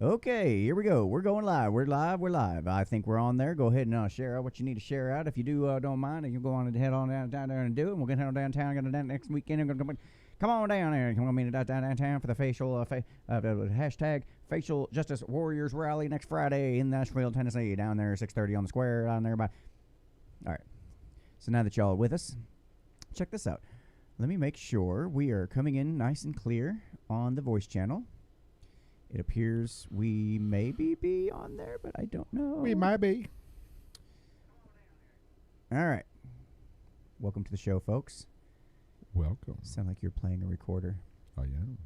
Okay, here we go. We're going live. We're live. We're live. I think we're on there. Go ahead and share out what you need to share out. If you do, don't mind, you go on and head on down there and do it. We'll get head on downtown. Get down next weekend. Come on down there. Come on downtown for the facial hashtag Facial Justice Warriors Rally next Friday in Nashville, Tennessee. Down there, 6:30 on the square. Down there by. All right. So now that y'all are with us, check this out. Let me make sure we are coming in nice and clear on the voice channel. It appears we maybe be on there, but I don't know. We might be. All right. Welcome to the show, folks. Welcome. Sound like you're playing a recorder. I am.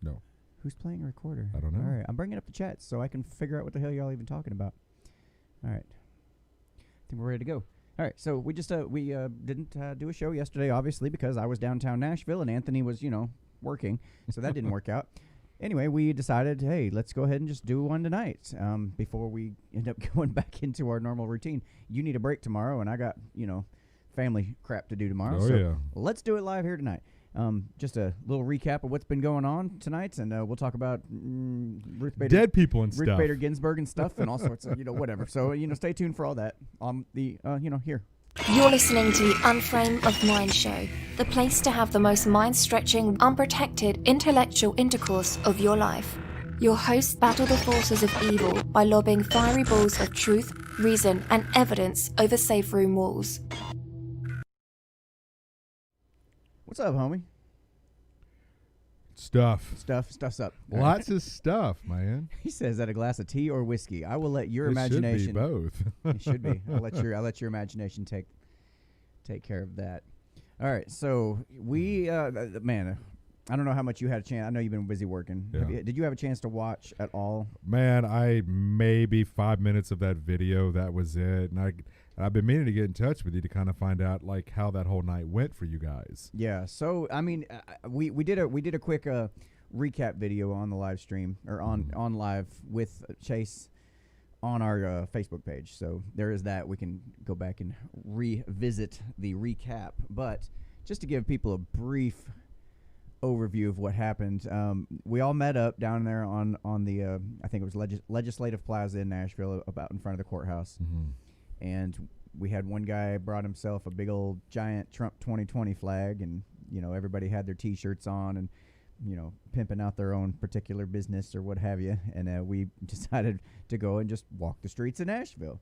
No. Who's playing a recorder? I don't know. All right. I'm bringing up the chat so I can figure out what the hell y'all even talking about. All right. I think we're ready to go. All right. So we just didn't do a show yesterday, obviously, because I was downtown Nashville and Anthony was, working. So that didn't work out. Anyway, we decided, hey, let's go ahead and just do one tonight before we end up going back into our normal routine. You need a break tomorrow, and I got, family crap to do tomorrow. Oh, so yeah. Let's do it live here tonight. Just a little recap of what's been going on tonight, and we'll talk about Ruth Bader, dead people and Ruth stuff. Bader Ginsburg and stuff, and all sorts of, whatever. So, stay tuned for all that on the, here. You're listening to the Unframe of Mind show, the place to have the most mind-stretching, unprotected, intellectual intercourse of your life. Your hosts battle the forces of evil by lobbing fiery balls of truth, reason, and evidence over safe room walls. What's up, homie? Stuff's up. Lots of stuff, man. He says that a glass of tea or whiskey. I will let your It imagination. should be both. It should be. I'll let your imagination take care of that. All right. So we, man, I don't know how much you had a chance. I know you've been busy working. Yeah. Did you have a chance to watch at all? Man, I maybe 5 minutes of that video. That was it. And I've been meaning to get in touch with you to kind of find out like how that whole night went for you guys. Yeah. So I mean, we did a quick recap video on the live stream or on live with Chase on our Facebook page. So there is that. We can go back and revisit the recap. But just to give people a brief overview of what happened, we all met up down there on the I think it was Legislative Plaza in Nashville, about in front of the courthouse. Mm-hmm. And we had one guy brought himself a big old giant Trump 2020 flag, and everybody had their T-shirts on and pimping out their own particular business or what have you. And we decided to go and just walk the streets of Nashville.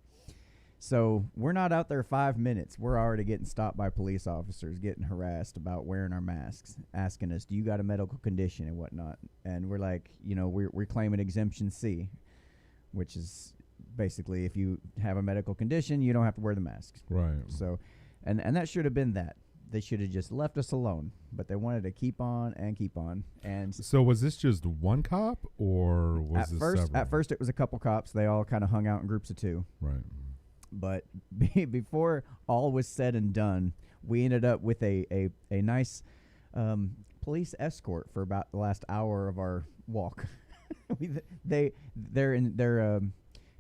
So we're not out there 5 minutes. We're already getting stopped by police officers, getting harassed about wearing our masks, asking us, do you got a medical condition and whatnot? And we're like, we're claiming exemption C, which is basically if you have a medical condition, you don't have to wear the mask. Right. So, and that should have been that. They should have just left us alone, but they wanted to keep on and keep on. And so was this just one cop or was this several? At first it was a couple cops. They all kind of hung out in groups of two. Right. But before all was said and done, we ended up with a nice police escort for about the last hour of our walk. Their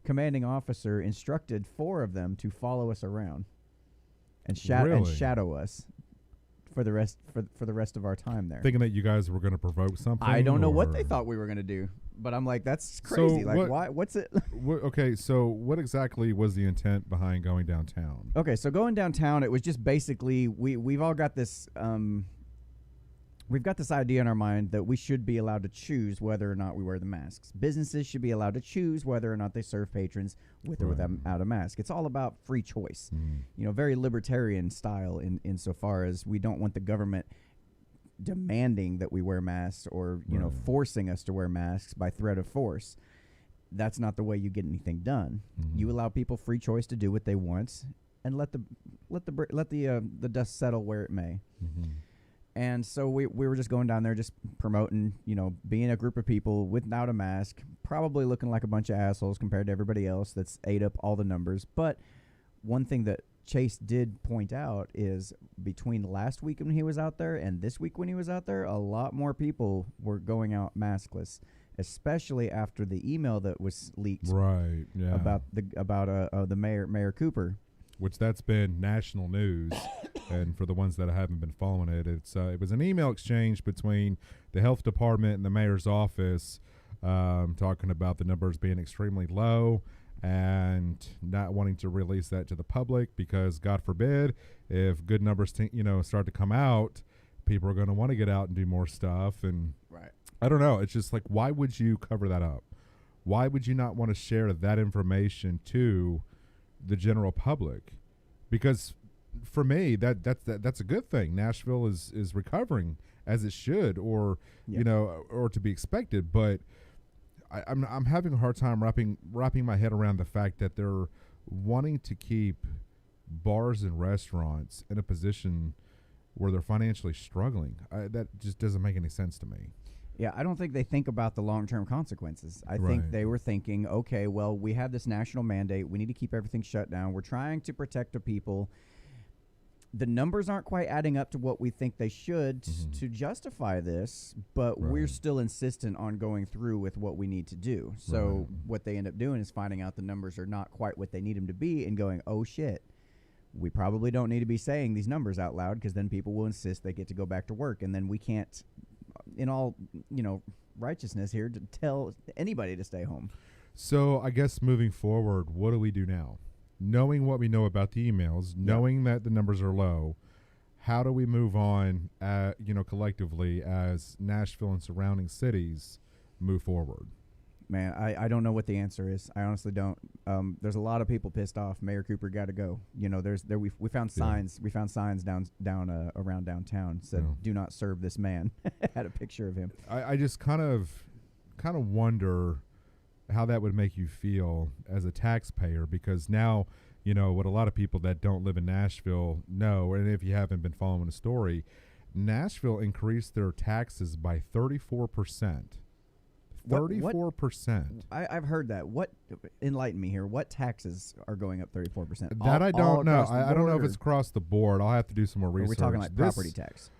commanding officer instructed 4 of them to follow us around and shadow us for the rest of our time there. Thinking that you guys were going to provoke something. I don't know what they thought we were going to do, but I'm like, that's crazy. So why? What's it? Okay, so what exactly was the intent behind going downtown? Okay, so going downtown, it was just basically we've all got this we've got this idea in our mind that we should be allowed to choose whether or not we wear the masks. Businesses should be allowed to choose whether or not they serve patrons with or without a mask. It's all about free choice. Very libertarian style insofar as we don't want the government demanding that we wear masks or forcing us to wear masks by threat of force. That's not the way you get anything done. You allow people free choice to do what they want and let the dust settle where it may. And so we were just going down there just promoting, being a group of people without a mask, probably looking like a bunch of assholes compared to everybody else that's ate up all the numbers. But one thing that Chase did point out is between last week when he was out there and this week when he was out there, a lot more people were going out maskless, especially after the email that was leaked about the Mayor Cooper. Which that's been national news. And for the ones that haven't been following it, it was an email exchange between the health department and the mayor's office talking about the numbers being extremely low and not wanting to release that to the public because, God forbid, if good numbers start to come out, people are going to want to get out and do more stuff. And Right. I don't know. It's just like, why would you cover that up? Why would you not want to share that information to the general public? Because for me, that's a good thing. Nashville is recovering as it should, or or to be expected. But I'm having a hard time wrapping my head around the fact that they're wanting to keep bars and restaurants in a position where they're financially struggling. That just doesn't make any sense to me. Yeah, I don't think they think about the long-term consequences. I think they were thinking, okay, well, we have this national mandate. We need to keep everything shut down. We're trying to protect the people. The numbers aren't quite adding up to what we think they should to justify this, but we're still insistent on going through with what we need to do. So what they end up doing is finding out the numbers are not quite what they need them to be and going, oh, shit. We probably don't need to be saying these numbers out loud because then people will insist they get to go back to work, and then we can't, in all righteousness here, to tell anybody to stay home. So I guess moving forward, what do we do now? Knowing what we know about the emails, knowing that the numbers are low, how do we move on, collectively as Nashville and surrounding cities move forward? Man, I don't know what the answer is. I honestly don't. There's a lot of people pissed off. Mayor Cooper got to go. We found signs. We found signs down around downtown said, "Do not serve this man." Had a picture of him. I just kind of wonder how that would make you feel as a taxpayer, because now what a lot of people that don't live in Nashville know, and if you haven't been following the story, Nashville increased their taxes by 34%. 34%. I've heard that. What? Enlighten me here. What taxes are going up 34%? That I don't know. I don't know if it's across the board. I'll have to do some more research. Are we talking like property tax?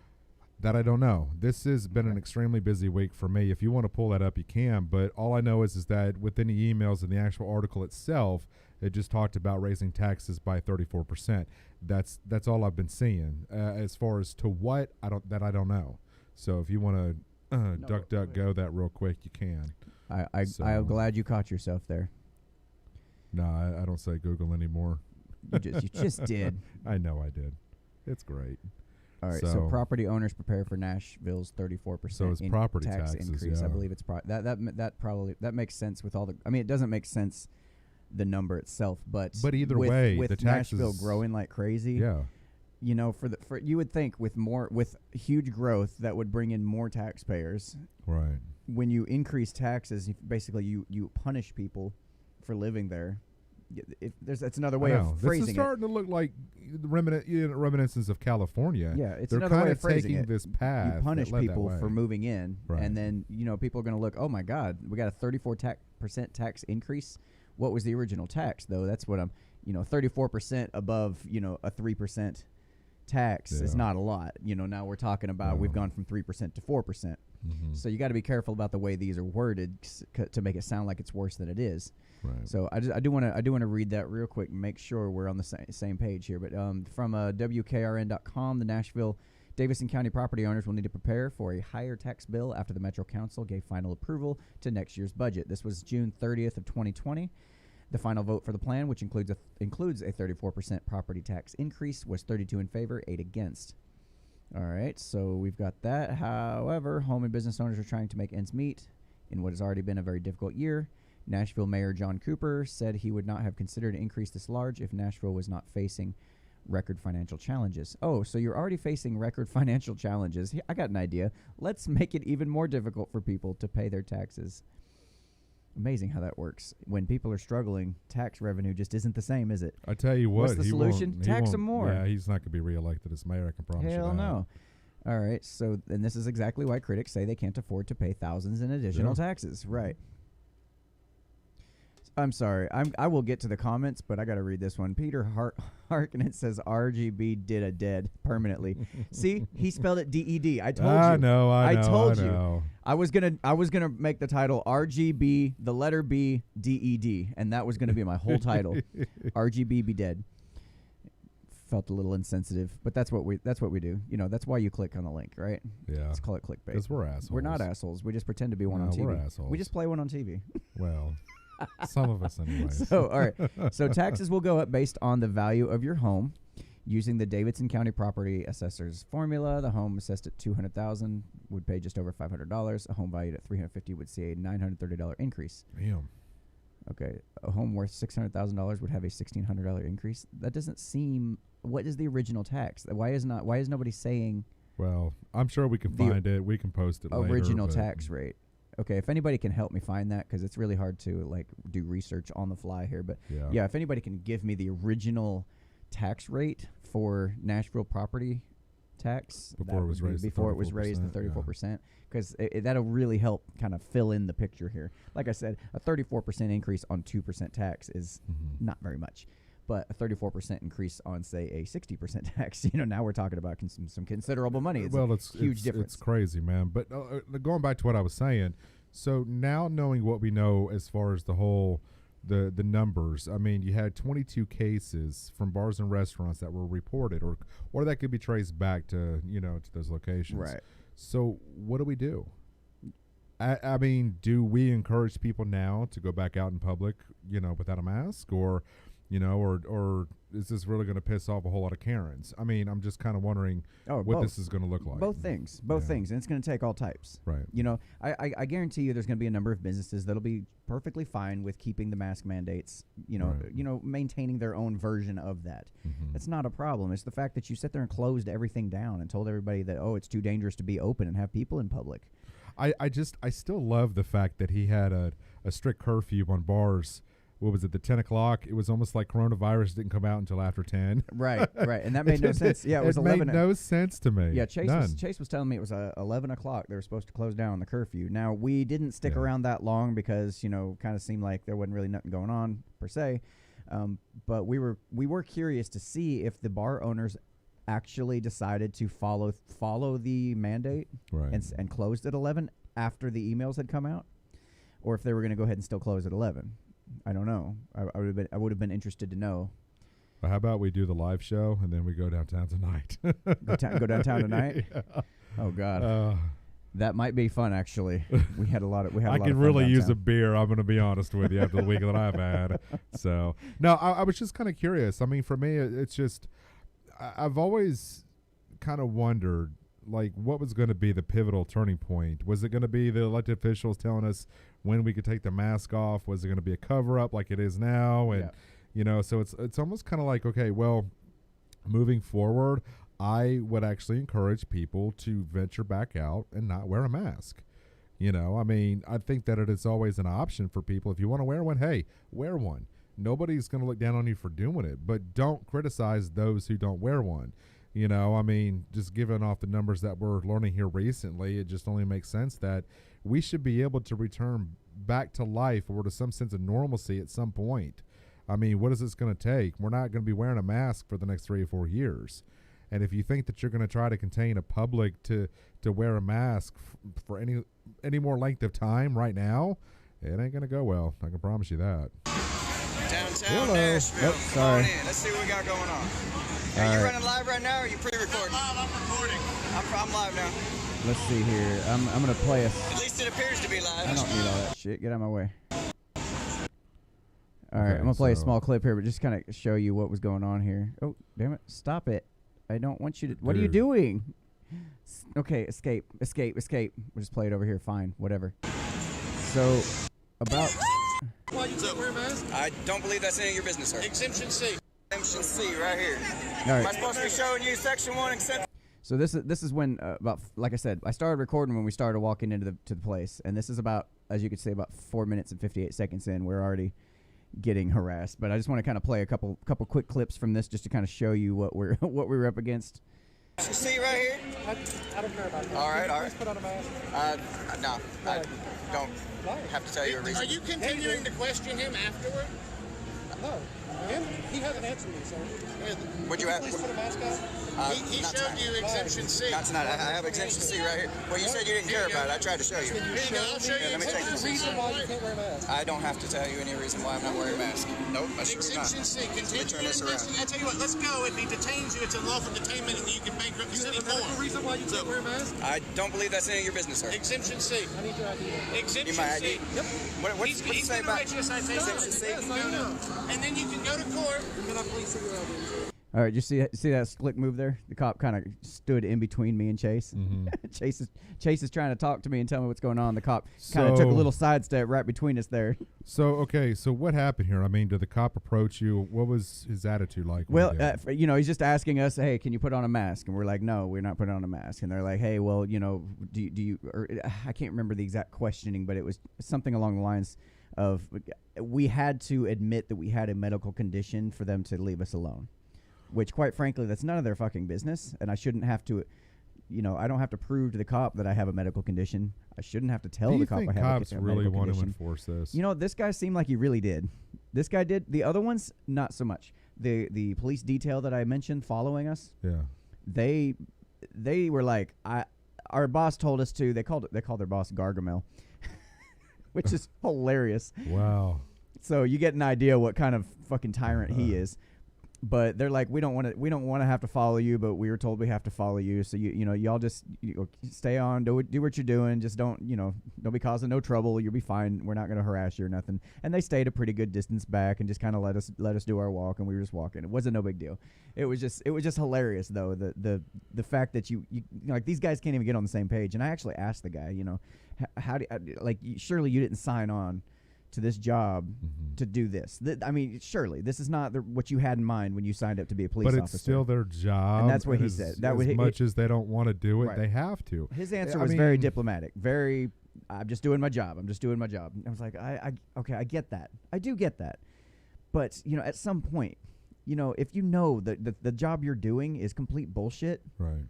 That I don't know. This has been an extremely busy week for me. If you want to pull that up, you can. But all I know is that within the emails and the actual article itself, it just talked about raising taxes by 34%. That's all I've been seeing. As far as to what, I don't know. So if you want to go that real quick, you can. I'm glad you caught yourself there. No, I don't say Google anymore. You just did. I know I did. It's great. All right, so property owners prepare for Nashville's 34% so it's property tax taxes, increase. yeah. I believe it's that makes sense with all the. I mean, it doesn't make sense the number itself, but either way, with the taxes, Nashville growing like crazy. Yeah. For you would think with huge growth that would bring in more taxpayers. Right. When you increase taxes, basically you punish people for living there. That's another way of phrasing it. This is starting to look like reminiscence of California. Yeah, it's They're another way of kind of phrasing taking it. this path. You punish people for moving in, right. And then people are going to look. Oh my God, we got a 34% tax increase. What was the original tax though? That's what 34% above a 3% tax is not a lot. Now we're talking about we've gone from 3% to 4%. Mm-hmm. So you got to be careful about the way these are worded to make it sound like it's worse than it is. Right. So I do want to read that real quick and make sure we're on the same page here. But from WKRN.com, the Nashville Davidson County property owners will need to prepare for a higher tax bill after the Metro Council gave final approval to next year's budget. This was June 30th of 2020. The final vote for the plan, which includes a 34% property tax increase, was 32 in favor, 8 against. All right, so we've got that. However, home and business owners are trying to make ends meet in what has already been a very difficult year. Nashville Mayor John Cooper said he would not have considered an increase this large if Nashville was not facing record financial challenges. Oh, so you're already facing record financial challenges. I got an idea. Let's make it even more difficult for people to pay their taxes. Amazing how that works. When people are struggling, tax revenue just isn't the same, is it? I tell you what. What's the solution? Tax them more. Yeah, he's not going to be reelected as mayor, I can promise you that. Hell no. All right, so and this is exactly why critics say they can't afford to pay thousands in additional taxes. Right. I'm sorry. I will get to the comments, but I got to read this one. Peter Harknett says RGB did a dead permanently. See, he spelled it DED. I told you. I know. I told you. I was gonna make the title RGB, the letter B, DED, and that was gonna be my whole title. RGB be dead. felt a little insensitive, but that's what we do. You know, that's why you click on the link, right? Yeah. Let's call it clickbait. Because we're assholes. We're not assholes. We just pretend to be one on TV. We're assholes. We just play one on TV. Well, some of us anyways. So, all right. So taxes will go up based on the value of your home. Using the Davidson County Property Assessor's formula, the home assessed at $200,000 would pay just over $500. A home valued at $350,000 would see a $930 increase. Damn. Okay, a home worth $600,000 would have a $1,600 increase. That doesn't seem. What is the original tax? Why is nobody saying? Well, I'm sure we can find it. We can post it later. Original tax rate. Okay, if anybody can help me find that, because it's really hard to like do research on the fly here. But yeah, if anybody can give me the original tax rate for Nashville property tax before it was raised to 34%, because that'll really help kind of fill in the picture here. Like I said, a 34% increase on 2% tax is not very much, but a 34% increase on, say, a 60% tax, now we're talking about some considerable money. It's a huge difference. It's crazy, man. But going back to what I was saying, so now knowing what we know as far as the whole the numbers, I mean, you had 22 cases from bars and restaurants that were reported, or that could be traced back to to those locations. Right. So what do we do? I mean, do we encourage people now to go back out in public, without a mask, or is this really going to piss off a whole lot of Karens? I mean, I'm just kind of wondering what this is going to look like. Both things, and it's going to take all types. Right. I guarantee you there's going to be a number of businesses that'll be perfectly fine with keeping the mask mandates, maintaining their own version of that. It's not a problem. It's the fact that you sit there and closed everything down and told everybody that, it's too dangerous to be open and have people in public. I still love the fact that he had a strict curfew on bars. What was it, the 10 o'clock? It was almost like coronavirus didn't come out until after 10. Right. And that made no sense. Yeah, it was 11. It made no sense to me. Yeah, Chase was telling me it was 11 o'clock. They were supposed to close down the curfew. Now, we didn't stick around that long because, kind of seemed like there wasn't really nothing going on, per se. But we were curious to see if the bar owners actually decided to follow the mandate and closed at 11 after the emails had come out, or if they were going to go ahead and still close at 11. I don't know. I would have been interested to know. Well, how about we do the live show and then we go downtown tonight? Go downtown tonight? Yeah. Oh God, that might be fun. Actually, we had a lot of. I could really use a beer. I'm going to be honest with you after the week that I've had. So no, I was just kind of curious. I mean, for me, it's just I've always kind of wondered, like, what was going to be the pivotal turning point? Was it going to be the elected officials telling us when we could take the mask off? Was it going to be a cover-up like it is now? And so it's almost kind of like, okay, well, moving forward, I would actually encourage people to venture back out and not wear a mask. I mean, I think that it is always an option for people. If you want to wear one, hey, wear one. Nobody's going to look down on you for doing it, but don't criticize those who don't wear one. I mean, just given off the numbers that we're learning here recently, it just only makes sense that we should be able to return back to life or to some sense of normalcy at some point. I mean, what is this going to take? We're not going to be wearing a mask for the next 3 or 4 years. And if you think that you're going to try to contain a public to wear a mask for any more length of time right now, it ain't going to go well. I can promise you that. Downtown Nashville. Yep, sorry. Come on in. Let's see what we got going on. Are you running live right now, or are you pre-recording? I'm recording. I'm live now. Let's see here. I'm gonna play us. At least it appears to be live. I don't need all that shit. Get out of my way. All right, I'm gonna play a small clip here, but just kind of show you what was going on here. Oh, damn it! Stop it! I don't want you to. What are you doing? Okay, escape. We'll just play it over here. Fine, whatever. So, about. Why you can't wear a mask? I don't believe that's any of your business, sir. Exemption C. Exemption C, right here. All right. Am I supposed to be showing you Section 1 exemption? So this is when like I said, I started recording when we started walking into the place, and this is about, as you could say, about 4 minutes and 58 seconds in. We're already getting harassed, but I just want to kind of play a couple quick clips from this just to kind of show you what we're up against. You see right here? I don't care about that. All right. Please put on a mask. No, I don't have to tell you a reason. Are you continuing to question him afterward? I Him? He hasn't answered me, sir. Would you Please put a mask on. He not showed tonight. you exemption C. Not tonight. I have exemption C right here. Well, you said you didn't care about it. I tried to show you. Can you Here you go. show I'll show me you let me take the this. reason why you can't wear a mask? I don't have to tell you any reason why I'm not wearing a mask. Nope, I sure do not. Exemption C. Let me Continue turn your this around. I tell you what, let's go. If he detains you, it's a lawful detainment, and you can bankrupt the You have city a medical more. reason why you can't wear a mask? I don't believe that's any of your business, sir. Exemption C. I need your ID. Exemption my C. ID? Yep. What's He's it say going to about write you a citation. exemption C? Yes, I am. And then you can go to court. Can I please see your ID? All right, you see that slick move there? The cop kind of stood in between me and Chase. Mm-hmm. Chase is trying to talk to me and tell me what's going on. The cop kind of took a So- little sidestep right between us there. So okay, so what happened here? I mean, did the cop approach you? What was his attitude like? when Well, he did? he's just asking us, hey, can you put on a mask? And we're like, no, we're not putting on a mask. And they're like, hey, well, do you or I can't remember the exact questioning, but it was something along the lines of we had to admit that we had a medical condition for them to leave us alone, which quite frankly, that's none of their fucking business. And I shouldn't have to, I don't have to prove to the cop that I have a medical condition. I shouldn't have to tell do the you cop think I have cops a really medical want to condition. enforce this? This guy seemed like he really did. This guy did. The other ones, not so much. The police detail that I mentioned following us, Yeah. they were like, our boss told us to. They called their boss Gargamel, which is hilarious. Wow. So you get an idea what kind of fucking tyrant he is. But they're like, we don't want to have to follow you, but we were told we have to follow you. So y'all just stay on, do what you're doing. Just don't be causing no trouble. You'll be fine. We're not going to harass you or nothing. And they stayed a pretty good distance back and just kind of let us do our walk, and we were just walking. It wasn't no big deal. It was just hilarious though, the fact that you like these guys can't even get on the same page. And I actually asked the guy, how do surely you didn't sign on to this job to do this. Surely this is not what you had in mind when you signed up to be a police officer. But it's still their job. And that's what he said. As much as they don't want to do it, Right. they have to. His answer was very diplomatic. I'm just doing my job. I'm just doing my job. I was like, okay, I get that. I do get that. But, at some point, if you know that the job you're doing is complete bullshit, Right.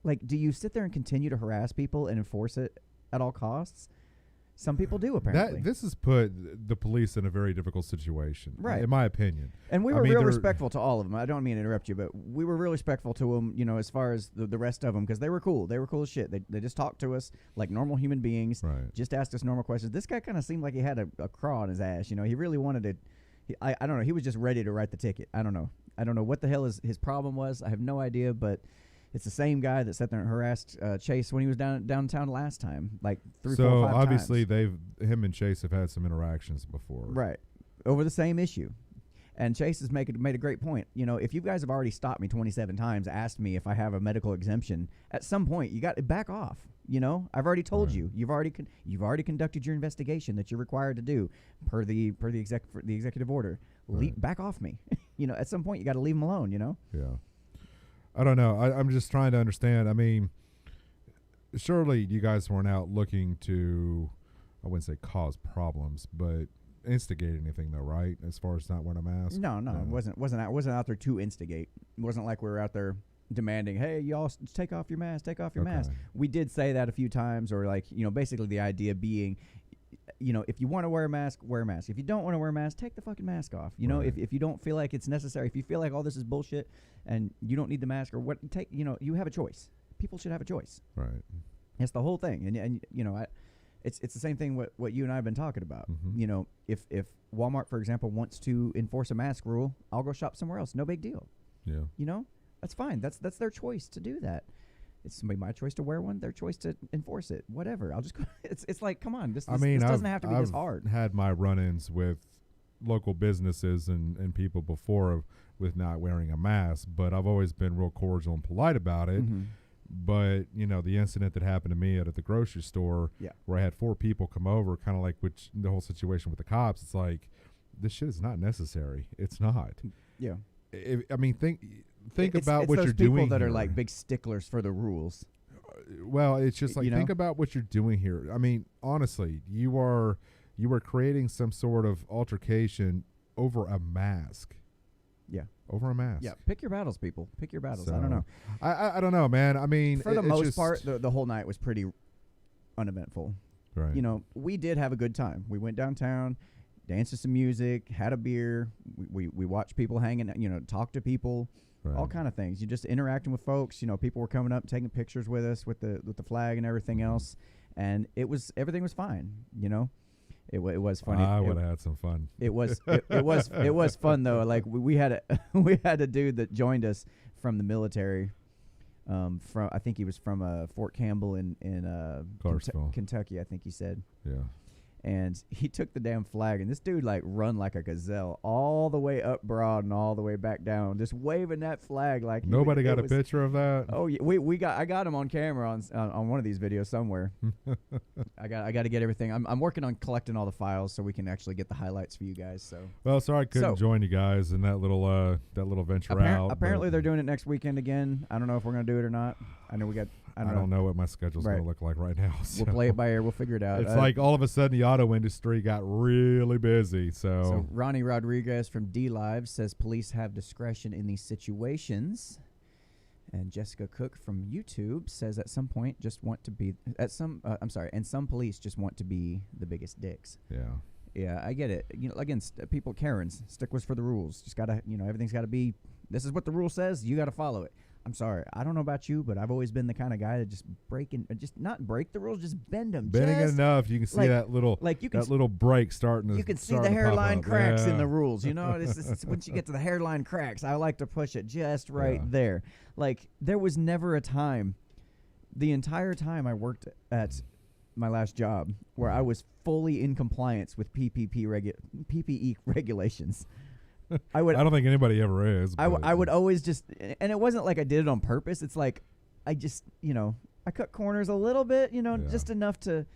like, do you sit there and continue to harass people and enforce it at all costs? Some people do, apparently. This has put the police in a very difficult situation, Right. in my opinion. And we I were mean, real they're- respectful to all of them. I don't mean to interrupt you, but we were real respectful to them, as far as the rest of them, because they were cool. They were cool as shit. They just talked to us like normal human beings, Right. just asked us normal questions. This guy kind of seemed like he had a craw on his ass. He really wanted to. I don't know. He was just ready to write the ticket. I don't know. I don't know what the hell his problem was. I have no idea, but it's the same guy that sat there and harassed Chase when he was downtown last time, like 3, 4, 5 So obviously times. him and Chase have had some interactions before. Right. Over the same issue. And Chase has made a great point. If you guys have already stopped me 27 times, asked me if I have a medical exemption, at some point you got to back off. I've already told Right. you. You've already conducted your investigation that you're required to do per the executive order. Right. Back off me. At some point you got to leave them alone. Yeah. I don't know. I'm just trying to understand. I mean, surely you guys weren't out looking to, I wouldn't say cause problems, but instigate anything though, right? As far as not wearing a mask? No, it wasn't out there to instigate. It wasn't like we were out there demanding, hey, y'all take off your mask, take off your mask. Okay. We did say that a few times, or basically the idea being, if you want to wear a mask, wear a mask. If you don't want to wear a mask, take the fucking mask off. Right. If you don't feel like it's necessary, if you feel like all this is bullshit and you don't need the mask or what, you have a choice. People should have a choice. Right. It's the whole thing. And it's the same thing what you and I have been talking about. Mhm. If Walmart, for example, wants to enforce a mask rule, I'll go shop somewhere else. No big deal. Yeah. That's fine. That's their choice to do that. It's my choice to wear one, their choice to enforce it. Whatever. I'll just go. It's like, come on. This doesn't have to be this hard. I've had my run-ins with local businesses and people before with not wearing a mask, but I've always been real cordial and polite about it. Mhm. But, the incident that happened to me at the grocery store where I had 4 people come over, kind of like the whole situation with the cops, it's like, this shit is not necessary. It's not. Yeah. Think It's about what those you're people doing that here. are like big sticklers for the rules. Well, it's just like, think about what you're doing here. I mean, honestly, you are creating some sort of altercation over a mask. Yeah. Over a mask. Yeah. Pick your battles, people. Pick your battles. So, I don't know. I don't know, man. I mean, For the it's most just, part, the whole night was pretty uneventful. right. We did have a good time. We went downtown. danced to some music, had a beer. We watched people hanging, talk to people, all kind of things. You just interacting with folks. People were coming up, taking pictures with us with the flag and everything else, and everything was fine. It was funny. I would have had some fun. It was fun though. Like we had a dude that joined us from the military. I think he was from Fort Campbell in Kentucky. I think he said. Yeah. And he took the damn flag, and this dude run like a gazelle all the way up Broad and all the way back down, just waving that flag like nobody got a picture of that. Oh yeah, I got him on camera on one of these videos somewhere. I got to get everything. I'm working on collecting all the files so we can actually get the highlights for you guys. So well, sorry I couldn't join you guys in that little venture out. Apparently they're doing it next weekend again. I don't know if we're gonna do it or not. I know we got. I don't know what my schedule's going to look like right now. So. We'll play it by ear. We'll figure it out. It's like all of a sudden the auto industry got really busy. So Ronnie Rodriguez from D Live says police have discretion in these situations. And Jessica Cook from YouTube says at some point just want to be and some police just want to be the biggest dicks. Yeah. Yeah, I get it. Again, people, Karens, sticklers for the rules. Just gotta, everything's gotta be. This is what the rule says. You gotta follow it. I'm sorry. I don't know about you, but I've always been the kind of guy that just just not break the rules, just bend them. Bending it enough, you can see that little little break starting to. You can see the hairline cracks in the rules. It's once you get to the hairline cracks, I like to push it just right there. There was never a time, the entire time I worked at my last job, where I was fully in compliance with PPE regulations. I don't think anybody ever is. I would always just, and it wasn't like I did it on purpose. It's like I just, I cut corners a little bit, just enough to,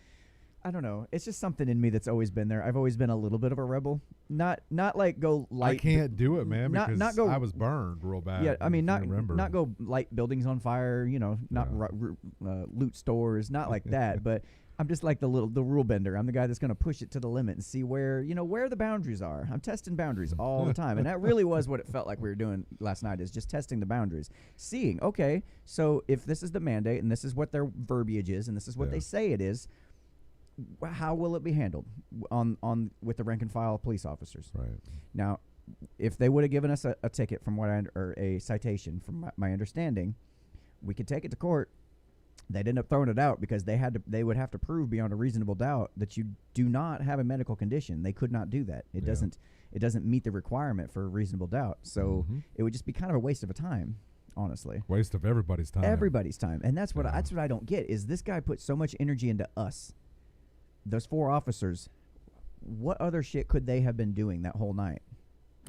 I don't know. It's just something in me that's always been there. I've always been a little bit of a rebel. Not like go light. I can't do it, man, because I was burned real bad. Yeah, I mean, not go light buildings on fire, not loot stores, not like that, but I'm just like the rule bender. I'm the guy that's going to push it to the limit and see where the boundaries are. I'm testing boundaries all the time. And that really was what it felt like we were doing last night, is just testing the boundaries. Seeing, okay, so if this is the mandate and this is what their verbiage is and this is what they say it is, how will it be handled on with the rank and file police officers? Right. Now, if they would have given us a ticket or a citation, from my understanding, we could take it to court. They'd end up throwing it out because they would have to prove beyond a reasonable doubt that you do not have a medical condition. They could not do that. It doesn't meet the requirement for a reasonable doubt. So it would just be kind of a waste of a time, honestly. Waste of everybody's time. Everybody's time. And that's what I don't get, is this guy put so much energy into us. Those 4 officers, what other shit could they have been doing that whole night?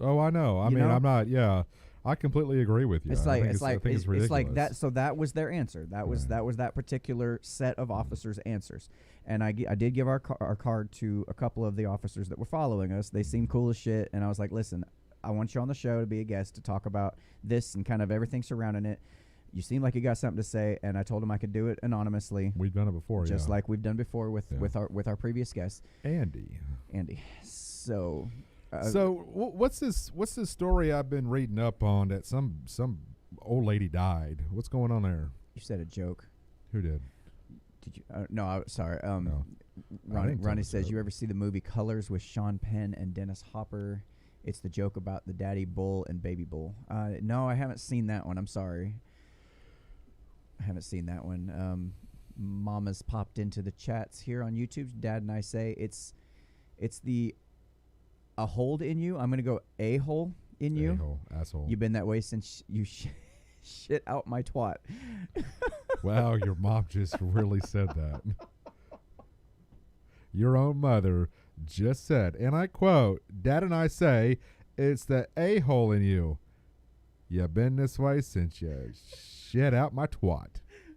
Oh, I know. I mean, I'm not. Yeah, I completely agree with you. It's I think it's ridiculous. It's like that. So that was their answer. That was that particular set of officers' answers. And I did give our card to a couple of the officers that were following us. They seemed cool as shit. And I was like, listen, I want you on the show to be a guest to talk about this and kind of everything surrounding it. You seem like you got something to say, and I told him I could do it anonymously. We've done it before, just like we've done before with our previous guests, Andy. So, what's this story I've been reading up on that some old lady died? What's going on there? You said a joke. Who did? Did you? No, sorry. No. Ronnie says, you ever see the movie Colors with Sean Penn and Dennis Hopper? It's the joke about the daddy bull and baby bull. No, I haven't seen that one. I'm sorry. I haven't seen that one. Mama's popped into the chats here on YouTube. Dad and I say it's the a hold in you. I'm gonna go a hole in you. A-hole, asshole. You've been that way since you shit out my twat. Wow, your mom just really said that. Your own mother just said, and I quote, Dad and I say, it's the a-hole in you. You've been this way since you shit out my twat.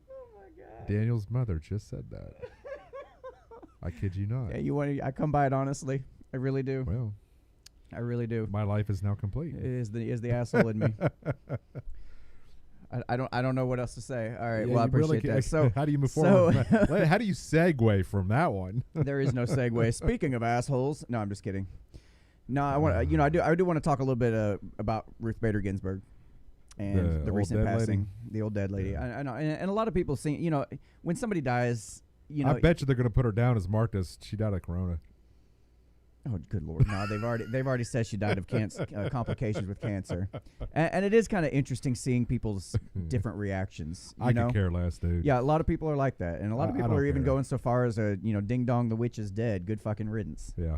Oh my God. Daniel's mother just said that. I kid you not. Yeah, I come by it honestly. I really do. Well, I really do. My life is now complete. It is the asshole in me. I don't know what else to say. All right, yeah, well, I appreciate that. So how do you move forward? How do you segue from that one? There is no segue. Speaking of assholes, no, I'm just kidding. No, I want I do want to talk a little bit about Ruth Bader Ginsburg and the recent passing, the old dead lady. Yeah. I know, and a lot of people see, when somebody dies, I bet you they're going to put her down as marked as she died of corona. Oh, good Lord! No, they've already said she died of cancer, complications with cancer, and it is kind of interesting seeing people's different reactions. You I know? could care less, dude. Yeah, a lot of people are like that, and a lot of I people don't are even care. going so far as ding dong, the witch is dead. Good fucking riddance. Yeah.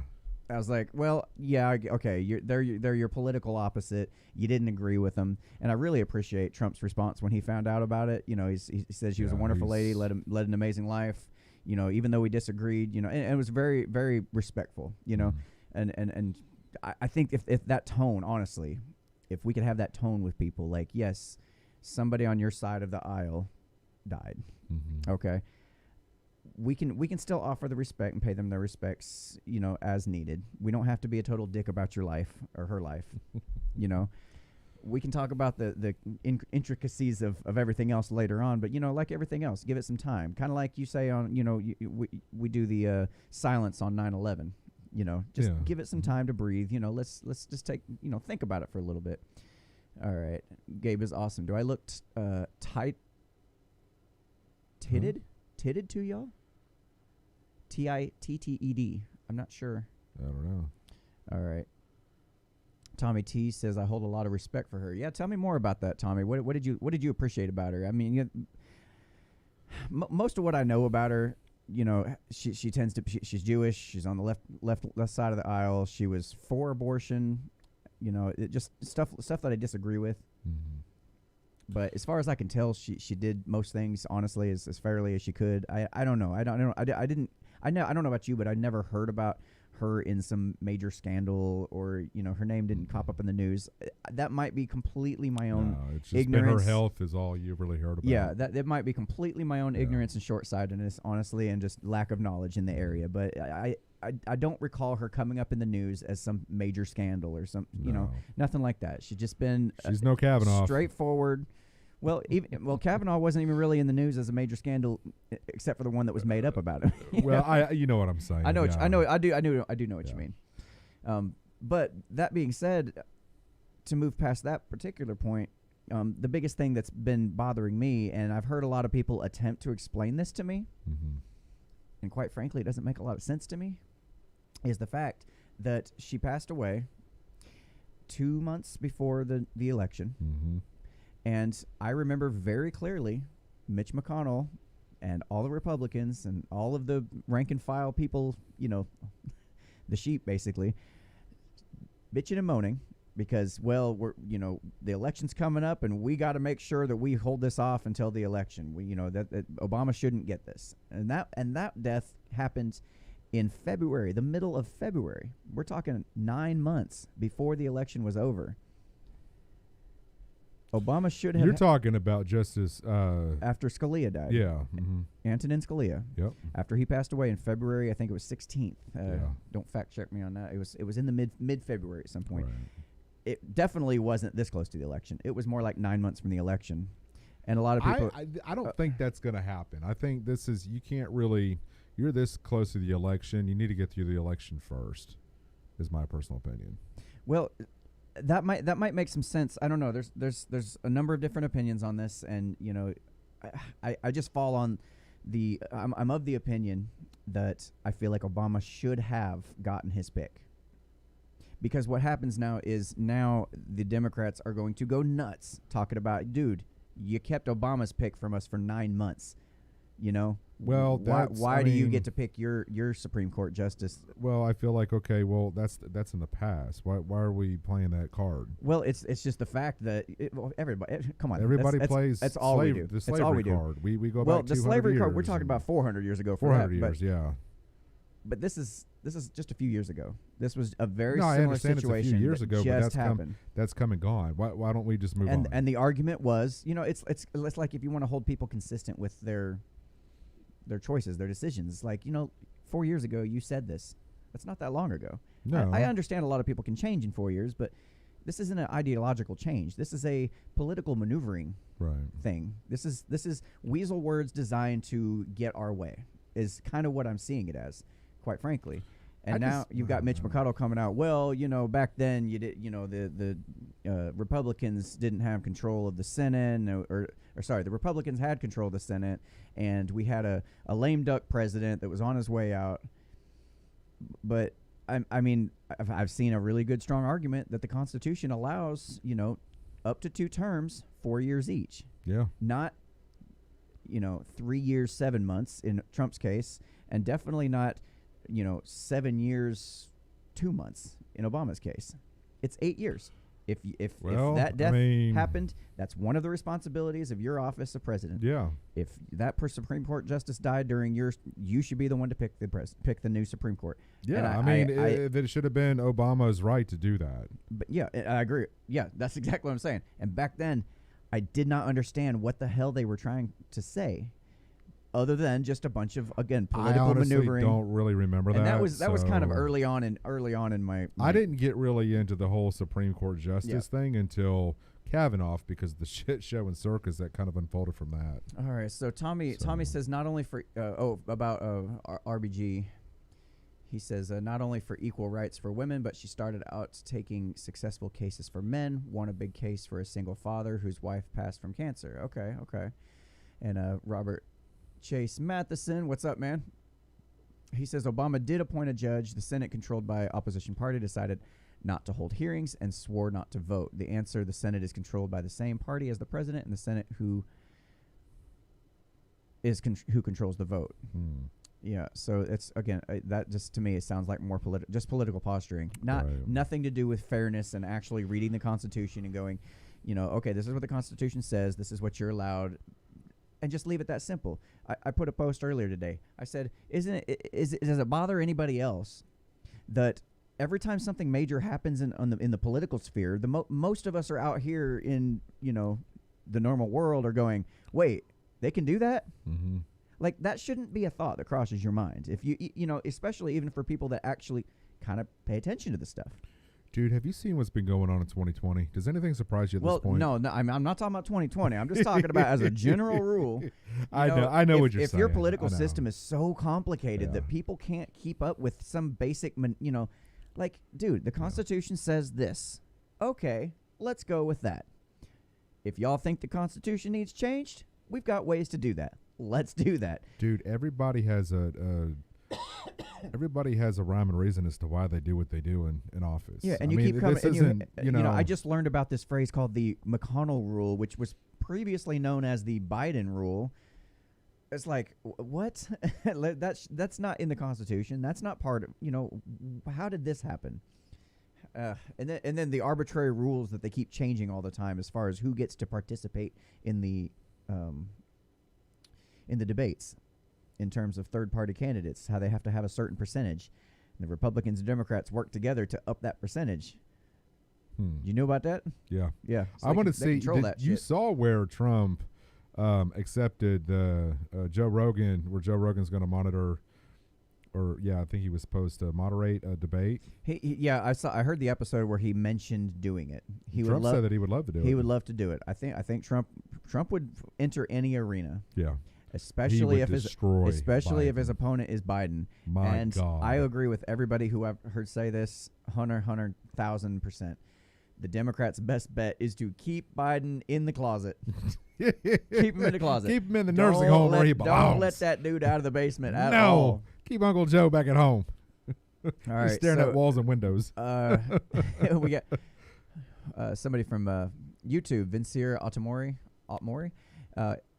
I was like, well, yeah, okay, they're your political opposite. You didn't agree with them, and I really appreciate Trump's response when he found out about it. You know, he said she was a Yeah, wonderful lady, he's- led an amazing life. You know, even though we disagreed, and it was very, very respectful. You know, and I think if that tone, honestly, if we could have that tone with people, like, yes, somebody on your side of the aisle died. Mm-hmm. Okay. We can still offer the respect and pay them their respects, as needed. We don't have to be a total dick about your life or her life. We can talk about the intricacies of everything else later on, but like everything else, give it some time. Kind of like you say on, we do the silence on 9/11. Just Yeah. give it some time to breathe. Let's just take, think about it for a little bit. All right, Gabe is awesome. Do I look titted to y'all? Titted. I'm not sure. I don't know. All right. Tommy T says I hold a lot of respect for her. Yeah, tell me more about that, Tommy. What did you appreciate about her? I mean, most of what I know about her, she tends to she's Jewish. She's on the left side of the aisle. She was for abortion. It just stuff that I disagree with. Mm-hmm. But as far as I can tell, she did most things honestly as fairly as she could. I don't know. I don't know. I don't know about you, but I never heard about her in some major scandal or her name didn't pop up in the news. That might be completely my own No, it's just ignorance. been her health is all you've really heard about. Yeah, that might be completely my own ignorance and short-sightedness, honestly, and just lack of knowledge in the area. But I don't recall her coming up in the news as some major scandal or some, No. nothing like that. She's just been She's no Kavanaugh. straightforward. Well, Kavanaugh wasn't even really in the news as a major scandal, except for the one that was made up about it. Well, you know what I'm saying. I know. yeah. I do know what you mean. But that being said, to move past that particular point, the biggest thing that's been bothering me, and I've heard a lot of people attempt to explain this to me, Mm-hmm. and quite frankly, it doesn't make a lot of sense to me, is the fact that she passed away 2 months before the election. Mm-hmm. And I remember very clearly Mitch McConnell and all the Republicans and all of the rank and file people, the sheep basically, bitching and moaning because, well, we're, the election's coming up and we got to make sure that we hold this off until the election. We, that Obama shouldn't get this. And that death happened in February, the middle of February. We're talking 9 months before the election was over. Obama should have... You're talking about Justice... after Scalia died. yeah. Mm-hmm. Antonin Scalia. Yep. After he passed away in February, I think it was 16th. Yeah. Don't fact check me on that. It was in the mid-February at some point. Right. It definitely wasn't this close to the election. It was more like 9 months from the election. And a lot of people... I don't think that's going to happen. I think this is... You can't really... You're this close to the election. You need to get through the election first, is my personal opinion. Well... That might make some sense. I don't know. There's a number of different opinions on this, and I just fall on the. I'm of the opinion that I feel like Obama should have gotten his pick, because what happens now is the Democrats are going to go nuts talking about, dude, you kept Obama's pick from us for 9 months. Well, why do you get to pick your Supreme Court justice? Well, I feel like, okay, well, that's in the past. Why are we playing that card? Well, it's just the fact that everybody, come on, Everybody plays. That's all we do. The That's slavery all we do. card. We go Well, back. the 200 slavery card. We're years talking and about 400 years ago. For 400 that, years. Yeah. But this is just a few years ago. This was a very No, I similar understand it's a situation few years that ago, but just happened. That's come and gone. Why don't we just move on? And the argument was, it's like if you want to hold people consistent with their choices, their decisions. It's like, 4 years ago you said this. That's not that long ago. No. I understand a lot of people can change in 4 years, but this isn't an ideological change. This is a political maneuvering right. thing. This is weasel words designed to get our way, is kind of what I'm seeing it as, quite frankly. And now you've got Mitch McConnell coming out. Well, back then you did, the Republicans didn't have control of the Senate, or sorry, the Republicans had control of the Senate, and we had a lame duck president that was on his way out. But I mean, I've seen a really good, strong argument that the Constitution allows, up to 2 terms, 4 years each. Yeah. Not, 3 years, 7 months in Trump's case, and definitely not, 7 years, 2 months in Obama's case. It's 8 years. If that death happened, that's one of the responsibilities of your office of president. Yeah. If that Supreme Court justice died during you should be the one to pick the new Supreme Court. Yeah, it should have been Obama's right to do that. But yeah, I agree. Yeah, that's exactly what I'm saying. And back then, I did not understand what the hell they were trying to say, other than just a bunch of, again, political I honestly maneuvering. Don't really remember that. And that was kind of early on in my. I didn't get really into the whole Supreme Court justice thing until Kavanaugh, because of the shit show and circus that kind of unfolded from that. All right, so Tommy says not only for about RBG. He says not only for equal rights for women, but she started out taking successful cases for men. Won a big case for a single father whose wife passed from cancer. Okay. And Robert Chase Matheson, what's up, man? He says Obama did appoint a judge. The Senate, controlled by opposition party, decided not to hold hearings and swore not to vote. The answer: the Senate is controlled by the same party as the president, and the Senate who controls the vote. Yeah, so it's, again, that just, to me, it sounds like more political posturing. Nothing to do with fairness and actually reading the Constitution and going, okay, this is what the Constitution says, this is what you're allowed, and just leave it that simple. I put a post earlier today. I said, does it bother anybody else that every time something major happens in the political sphere, most of us are out here in, the normal world are going, wait, they can do that? Mm-hmm. Like, that shouldn't be a thought that crosses your mind. If especially even for people that actually kind of pay attention to this stuff. Dude, have you seen what's been going on in 2020? Does anything surprise you at this point? No, I'm not talking about 2020. I'm just talking about as a general rule. I know what you're saying. If your political system is so complicated that people can't keep up with some basic, like, dude, the Constitution says this. Okay, let's go with that. If y'all think the Constitution needs changed, we've got ways to do that. Let's do that. Dude, everybody has a rhyme and reason as to why they do what they do in office. Yeah, and keep coming. I just learned about this phrase called the McConnell rule, which was previously known as the Biden rule. It's like, what? That's not in the Constitution. That's not part of, how did this happen? And then the arbitrary rules that they keep changing all the time as far as who gets to participate in the debates in terms of third-party candidates, how they have to have a certain percentage. And the Republicans and Democrats work together to up that percentage. You know about that? Yeah. Yeah. So I want to see, you saw where Trump accepted the Joe Rogan, where Joe Rogan's going to monitor, I think he was supposed to moderate a debate. I heard the episode where he mentioned doing it. Trump said that he would love to do it. He would love to do it. I think Trump would enter any arena. Yeah. Especially if his Biden. opponent is Biden. My God. I agree with everybody who I've heard say this 100,000%. The Democrats' best bet is to keep Biden in the closet. Keep him in the closet. Keep him in the nursing home where he belongs. Don't let that dude out of the basement at all. Keep Uncle Joe back at home. All right, he's staring at walls and windows. We got somebody from YouTube, Vincier Otmori,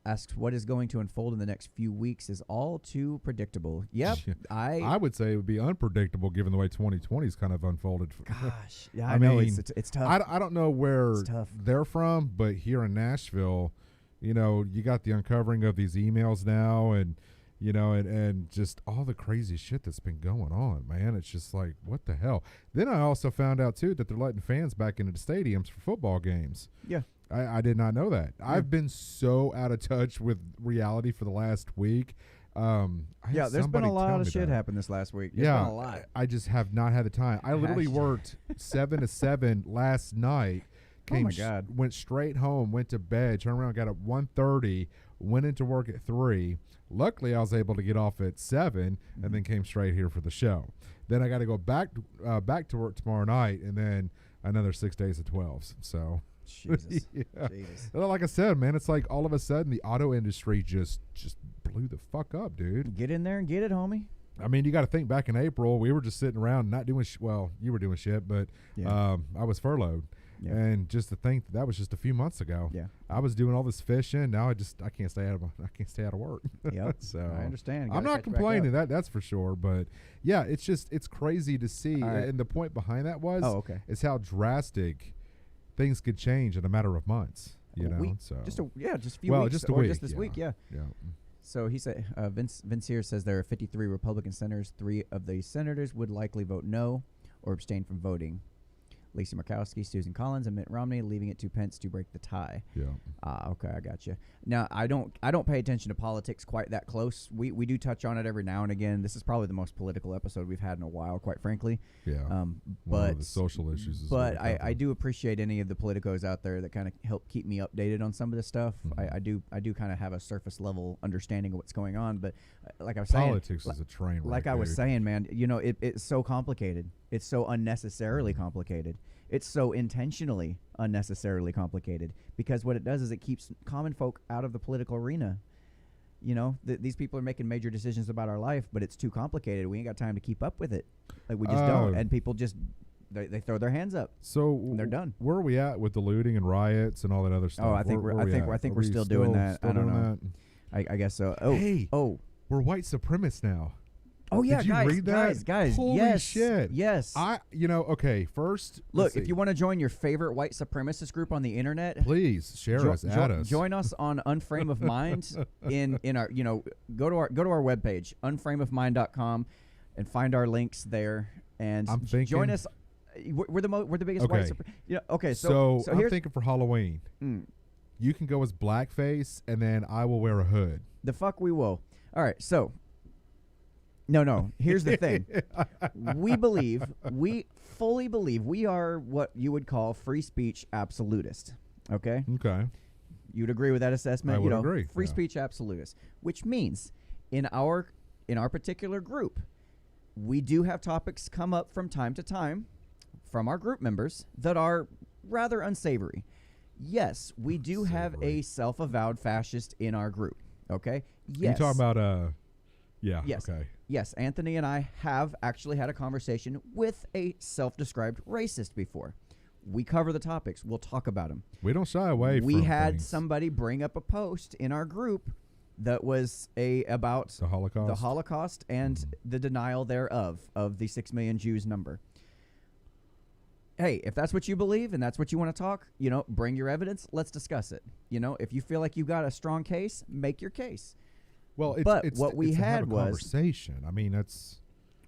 asks, what is going to unfold in the next few weeks is all too predictable. Yep. I would say it would be unpredictable given the way 2020's kind of unfolded. Gosh. Yeah, I know. It's tough. I don't know where they're from, but here in Nashville, you got the uncovering of these emails now and, and just all the crazy shit that's been going on, man. It's just like, what the hell? Then I also found out, too, that they're letting fans back into the stadiums for football games. Yeah. I did not know that. Yeah. I've been so out of touch with reality for the last week. There's been a lot of shit happen this last week. There's been a lot. I just have not had the time. I literally worked 7 to 7 last night. Went straight home, went to bed, turned around, got up 1:30, went into work at 3. Luckily, I was able to get off at 7 and then came straight here for the show. Then I got to go back to work tomorrow night and then another 6 days of 12s. So. Jesus. Jesus. Like I said, man, it's like all of a sudden the auto industry just blew the fuck up, dude. Get in there and get it, homie. I mean, you got to think back in April, we were just sitting around not doing well, you were doing shit, but Yeah. I was furloughed. Yeah. And just to think that was just a few months ago. Yeah. I was doing all this fishing. Now I can't stay out of work. Yep. So I understand. I'm Gotta not catch back complaining. up. That's for sure. But yeah, it's crazy to see. All right. And the point behind that was Oh, okay. is how drastic things could change in a matter of months. You know, Week. so Just a few well, weeks, just a or week, just this week, yeah. yeah. So he said, Vince here says there are 53 Republican senators. 3 of the senators would likely vote no or abstain from voting. Lacey Murkowski, Susan Collins, and Mitt Romney, leaving it to Pence to break the tie. Yeah. Okay, I got you. Now, I don't pay attention to politics quite that close. We do touch on it every now and again. This is probably the most political episode we've had in a while, quite frankly. Yeah. One But of the social issues is but what we're I do appreciate any of the politicos out there that kind of help keep me updated on some of this stuff. I do kind of have a surface level understanding of what's going on. But like I was saying, politics is a train wreck. like I was dude. saying, man, you know, it's so complicated. It's so unnecessarily complicated. It's so intentionally unnecessarily complicated because what it does is it keeps common folk out of the political arena. You know, these people are making major decisions about our life, but it's too complicated. We ain't got time to keep up with it. Like we just don't. And people just they throw their hands up. So and they're done. Where are we at with the looting and riots and all that other stuff? Oh, I think Where I think at? we're Are we still doing that. still I don't doing know. that? I guess so. Oh, Hey. oh. We're white supremacists now. Oh yeah, Did you guys, read that? guys. Holy Yes, shit. yes. Okay, first, Look, let's if see. you want to join your favorite white supremacist group on the internet, Please share us, add us. Join us on Unframe of Mind in our go to our webpage unframeofmind.com and find our links there and I'm thinking- join us. We're the biggest white Okay. okay, So I'm here's thinking for Halloween, you can go as blackface, and then I will wear a hood. the fuck we will. All right, so no. Here's the thing. We fully believe we are what you would call free speech absolutist. Okay? Okay. You'd agree with that assessment? I would agree, Free yeah. speech absolutist, which means in our particular group, we do have topics come up from time to time from our group members that are rather unsavory. Yes, we do have a self-avowed fascist in our group. Okay? Yes. You talking about yeah. Yes. Okay. Yes, Anthony and I have actually had a conversation with a self-described racist before. We cover the topics. We'll talk about them. We don't shy away from We had things. somebody bring up a post in our group that was about The Holocaust. the Holocaust and the denial thereof of the 6 million Jews number. Hey, if that's what you believe and that's what you want to talk, bring your evidence. Let's discuss it. If you feel like you've got a strong case, make your case. Well, But what we it's to have had a was- conversation. I mean, that's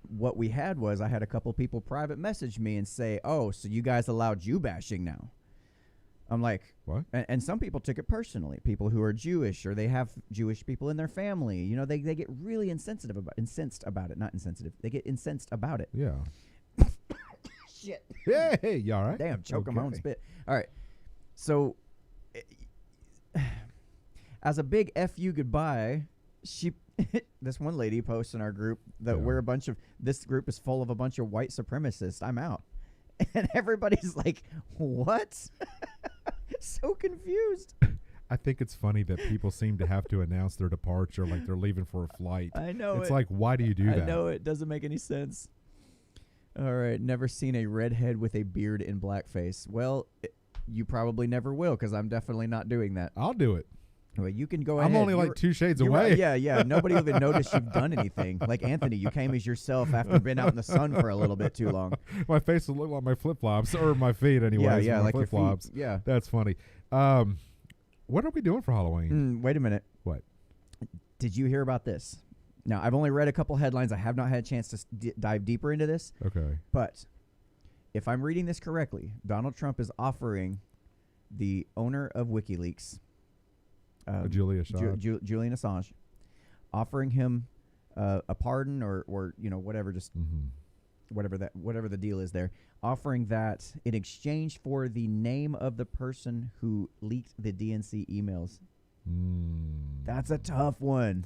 What we had was I had a couple people private message me and say, "Oh, so you guys allow Jew bashing now?" I'm like, what? and some people took it personally. People who are Jewish or they have Jewish people in their family, they get really incensed about it. Not insensitive. They get incensed about it. Yeah. Shit. Hey, you all right? Damn, choke on my own Okay. spit. All right. So, as a big F you goodbye, this one lady posts in our group that Yeah. this group is full of a bunch of white supremacists. I'm out. And everybody's like, what? So confused. I think it's funny that people seem to have to announce their departure like they're leaving for a flight. I know It's it. like, why do you do I that? know it doesn't make any sense. All right. Never seen a redhead with a beard in blackface. Well, you probably never will because I'm definitely not doing that. I'll do it. Well, you can go ahead. I'm only like You're- 2 shades You're away. right. Yeah. Nobody will even notice you've done anything. Like Anthony, you came as yourself after being out in the sun for a little bit too long. My face will look like my flip flops, or my feet, anyways. yeah, my like your flip flops. feet. Yeah. That's funny. What are we doing for Halloween? Wait a minute. What? Did you hear about this? Now, I've only read a couple headlines. I have not had a chance to dive deeper into this. Okay. But if I'm reading this correctly, Donald Trump is offering the owner of WikiLeaks, Julia Shaw. Julian Assange, offering him a pardon or whatever, just whatever the deal is there, offering that in exchange for the name of the person who leaked the DNC emails. That's a tough one.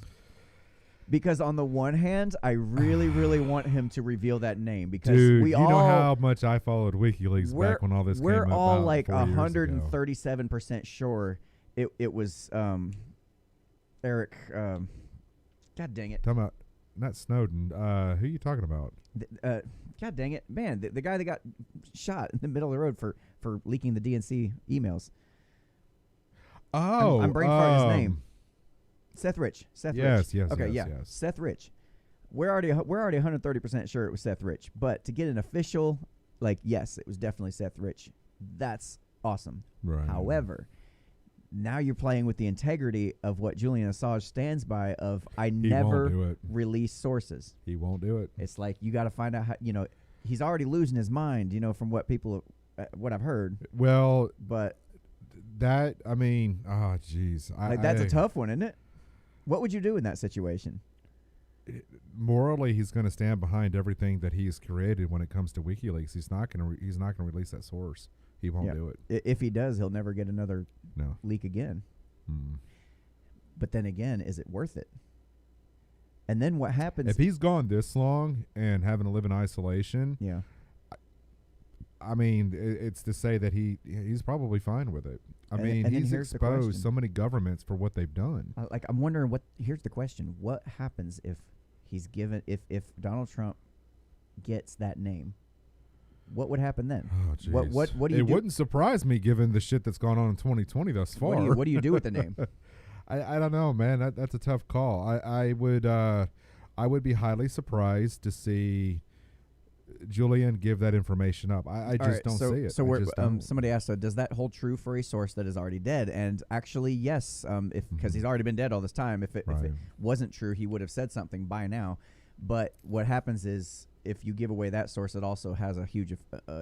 Because on the one hand, I really, really want him to reveal that name because Dude, we you all know how much I followed WikiLeaks back when all this came up. We're all about like 4 years ago. 137% sure it was Eric. God dang it. Talking about not Snowden. Who are you talking about? God dang it, man! The guy that got shot in the middle of the road for leaking the DNC emails. Oh, I'm brain farting his name. Seth Rich. Seth Rich. Yes. Okay, yes, yeah. yes. Seth Rich. We're already 130% sure it was Seth Rich, but to get an official, like, yes, it was definitely Seth Rich. That's awesome. Right. However, now you're playing with the integrity of what Julian Assange stands by. Of I won't never do it. release sources. He won't do it. It's like you got to find out how. He's already losing his mind. From what people, what I've heard. Well, But that I mean, oh, jeez, that's a tough one, isn't it? What would you do in that situation? Morally, he's going to stand behind everything that he's created when it comes to WikiLeaks. He's not going to release that source. He won't do it. If he does, he'll never get another leak again. But then again, is it worth it? And then what happens if he's gone this long and having to live in isolation? Yeah. I mean, it's to say that he's probably fine with it. I mean, he's exposed so many governments for what they've done. I'm wondering here's the question. What happens if he's given, if Donald Trump gets that name? What would happen then? Oh, geez. What do you do? It wouldn't surprise me given the shit that's gone on in 2020 thus far. What do you do with the name? I don't know, man. That's a tough call. I would be highly surprised to see Julian give that information up. I just don't see it. So somebody asked, does that hold true for a source that is already dead? And actually, yes, because he's already been dead all this time. If it wasn't true, he would have said something by now. But what happens is, if you give away that source, it also has a huge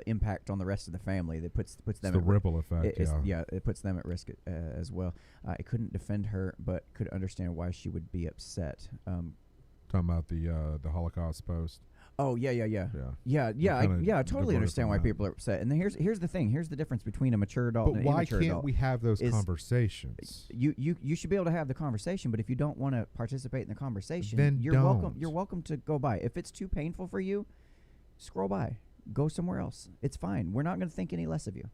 impact on the rest of the family. That puts them. It's the ripple effect. It puts them at risk as well. I couldn't defend her, but could understand why she would be upset. Talking about the Holocaust post. Oh yeah. I totally understand why people are upset. And then here's the thing. Here's the difference between a mature adult and an immature adult. But why can't we have those conversations? You should be able to have the conversation, but if you don't want to participate in the conversation, then you're welcome. You're welcome to go by. If it's too painful for you, scroll by. Go somewhere else. It's fine. We're not going to think any less of you.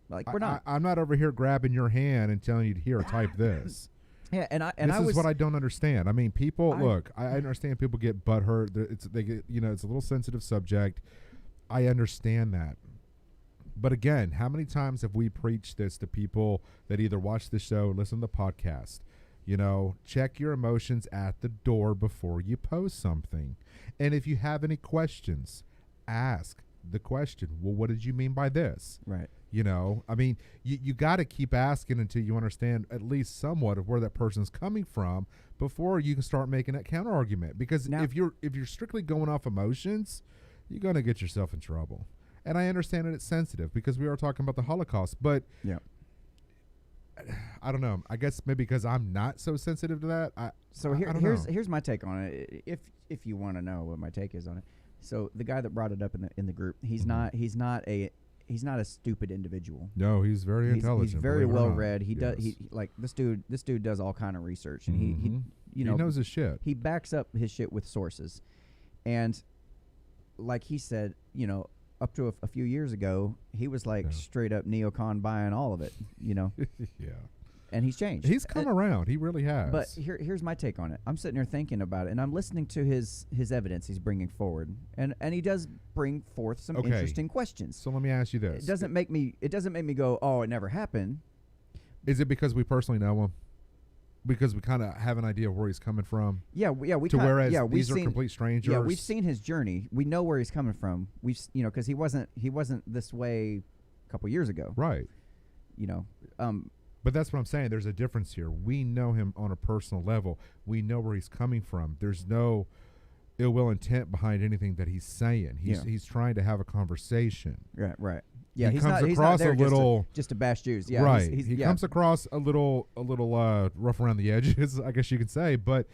Like we're not. I'm not over here grabbing your hand and telling you to here type this. Yeah, this is what I don't understand. I mean, people look. I understand people get butthurt. It's a little sensitive subject. I understand that, but again, how many times have we preached this to people that either watch the show or listen to the podcast? Check your emotions at the door before you post something, and if you have any questions, ask the question. Well, what did you mean by this? Right. I mean, you got to keep asking until you understand at least somewhat of where that person's coming from before you can start making that counter argument. Because if you're strictly going off emotions, you're going to get yourself in trouble. And I understand that it's sensitive because we are talking about the Holocaust, but I don't know. I guess maybe because I'm not so sensitive to that. Here's my take on it. If you want to know what my take is on it. So the guy that brought it up in the group, he's not a stupid individual. No, he's very intelligent. He's very well read. This dude does all kind of research, and he knows his shit. He backs up his shit with sources, and like he said, up to a few years ago, he was straight up neocon buying all of it. Yeah. And he's changed. He's come around. He really has. But here's my take on it. I'm sitting here thinking about it, and I'm listening to his evidence he's bringing forward, and he does bring forth some interesting questions. So let me ask you this: It doesn't make me go, oh, it never happened. Is it because we personally know him? Because we kind of have an idea of where he's coming from? Yeah. These are complete strangers. Yeah, we've seen his journey. We know where he's coming from. Because he wasn't this way a couple years ago. Right. But that's what I'm saying. There's a difference here. We know him on a personal level. We know where he's coming from. There's no ill will intent behind anything that he's saying. He's trying to have a not Right. Yeah, he comes across a little just to bash Jews. Yeah, right. He comes across a little rough around the edges, I guess you could say. But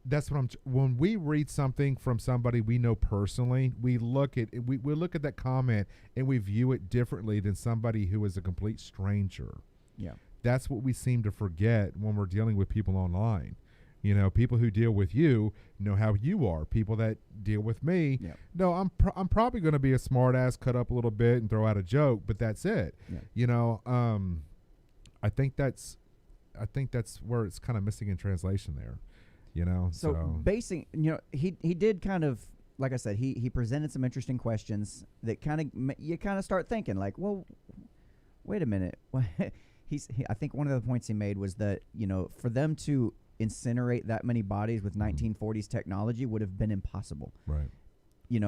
that's what when we read something from somebody we know personally, we look at that comment and we view it differently than somebody who is a complete stranger. Yeah. That's what we seem to forget when we're dealing with people online. People who deal with you know how you are. People that deal with me, no, I'm probably going to be a smart ass, cut up a little bit and throw out a joke, but that's it. Yeah. I think that's where it's kind of missing in translation there. You know, So basing, he did kind of, like I said, he presented some interesting questions that kind of you kind of start thinking like, well, wait a minute. I think one of the points he made was that for them to incinerate that many bodies with 1940s technology would have been impossible. Right.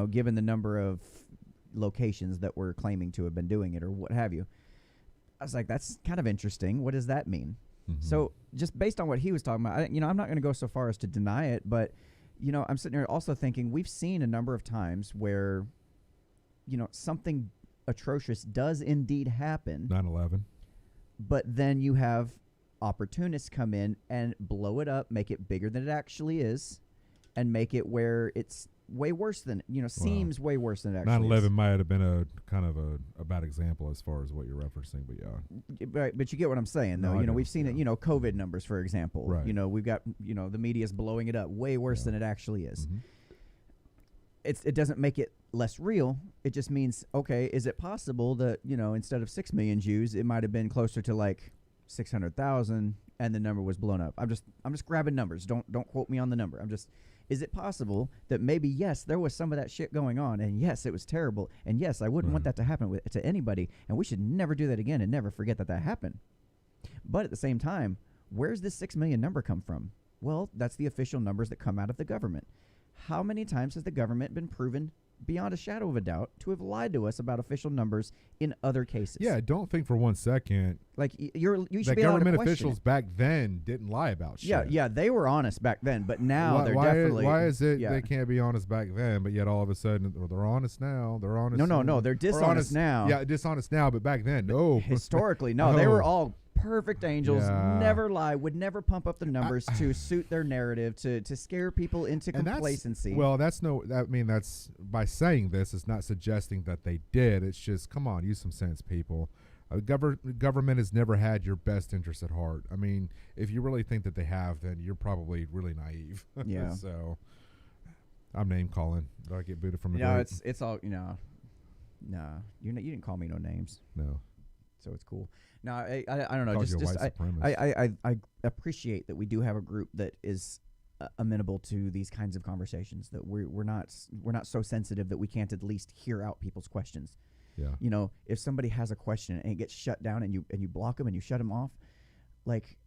Given the number of locations that were claiming to have been doing it or what have you. I was like, that's kind of interesting. What does that mean? Mm-hmm. So just based on what he was talking about, I'm not going to go so far as to deny it, but I'm sitting here also thinking we've seen a number of times where, something atrocious does indeed happen. 9/11. But then you have opportunists come in and blow it up, make it bigger than it actually is, and make it where it's way worse than, seems way worse than it actually 9/11 is. might have been a kind of a bad example as far as what you're referencing, but yeah. Right, but you get what I'm saying, though. No, I do, We've seen it, COVID numbers, for example. Right. We've got, the media's blowing it up way worse than it actually is. Mm-hmm. It doesn't make it less real. It just means, okay, is it possible that, instead of 6 million Jews, it might have been closer to like 600,000 and the number was blown up? I'm just grabbing numbers. Don't quote me on the number. Is it possible that maybe, yes, there was some of that shit going on, and yes, it was terrible, and yes, I wouldn't want that to happen to anybody, and we should never do that again and never forget that happened. But at the same time, where's this 6 million number come from? Well, that's the official numbers that come out of the government. How many times has the government been proven beyond a shadow of a doubt to have lied to us about official numbers in other cases? Yeah, don't think for 1 second like you should that be allowed to government question officials it. back then didn't lie about shit. Yeah, they were honest back then, but now they're definitely. Why is it yeah. they can't be honest back then, but yet all of a sudden they're honest now? They're honest. No, they're dishonest now. Yeah, dishonest now, but back then, no. Historically, no, they were all perfect angels, Yeah. never lie, would never pump up the numbers to suit their narrative, to scare people into And complacency. that's by saying this, it's not suggesting that they did. It's just, come on, use some sense, people. Government has never had your best interest at heart. I mean, if you really think that they have, then you're probably really naive. Yeah. So, I'm name calling. Do I get booted from the no, group? it's all Nah, you didn't call me no names, No. so it's cool. No, I don't know. Called you a Just white supremacist. I appreciate that we do have a group that is amenable to these kinds of conversations. That we're not so sensitive that we can't at least hear out people's questions. Yeah. If somebody has a question and it gets shut down and you block them and you shut them off, like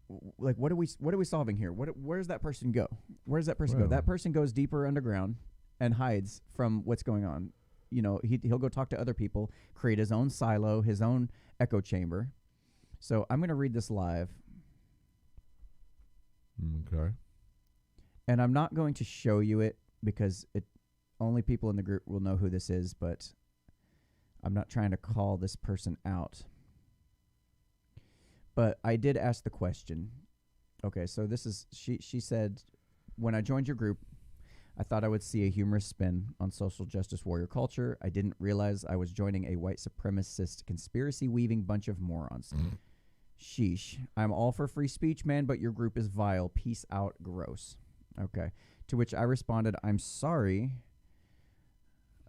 what are we solving here? Where does that person go? Where does that person go? That person goes deeper underground and hides from what's going on. He'll go talk to other people, create his own silo, his own echo chamber. So I'm going to read this live. Okay. And I'm not going to show you it because only people in the group will know who this is, but I'm not trying to call this person out. But I did ask the question. Okay, so this is, she said, when I joined your group, I thought I would see a humorous spin on social justice warrior culture. I didn't realize I was joining a white supremacist conspiracy-weaving bunch of morons. Sheesh. I'm all for free speech, man, but your group is vile. Peace out, gross. Okay. To which I responded, I'm sorry.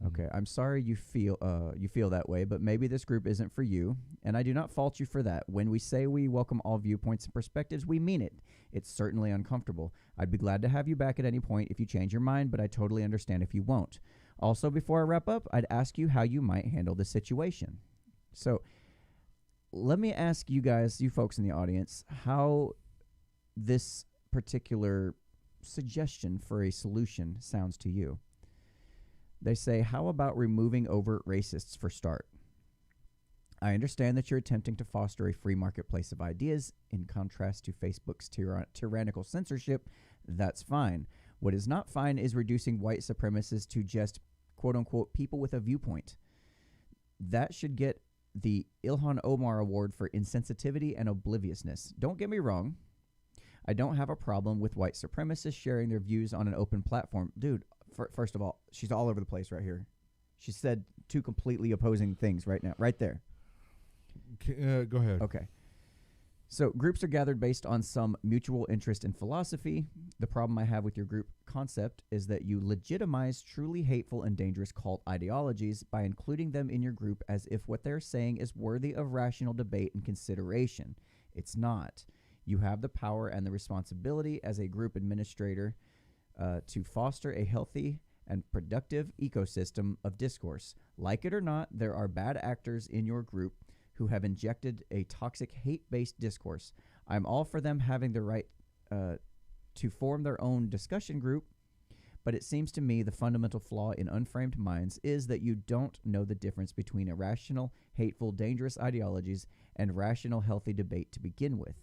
Okay, I'm sorry you feel that way, but maybe this group isn't for you, and I do not fault you for that. When we say we welcome all viewpoints and perspectives, we mean it. It's certainly uncomfortable. I'd be glad to have you back at any point if you change your mind, but I totally understand if you won't. Also, before I wrap up, I'd ask you how you might handle the situation. So, let me ask you guys, you folks in the audience, how this particular suggestion for a solution sounds to you. They say, how about removing overt racists for start? I understand that you're attempting to foster a free marketplace of ideas in contrast to Facebook's tyrannical censorship. That's fine. What is not fine is reducing white supremacists to just, quote-unquote, people with a viewpoint. That should get the Ilhan Omar Award for insensitivity and obliviousness. Don't get me wrong. I don't have a problem with white supremacists sharing their views on an open platform. Dude, first of all, she's all over the place right here. She said two completely opposing things right now, right there. Go ahead. Okay. So groups are gathered based on some mutual interest in philosophy. The problem I have with your group concept is that you legitimize truly hateful and dangerous cult ideologies by including them in your group as if what they're saying is worthy of rational debate and consideration. It's not. You have the power and the responsibility as a group administrator to foster a healthy and productive ecosystem of discourse. Like it or not, there are bad actors in your group who have injected a toxic hate-based discourse. I'm all for them having the right to form their own discussion group, but it seems to me the fundamental flaw in Unframed Minds is that you don't know the difference between irrational, hateful, dangerous ideologies and rational, healthy debate to begin with.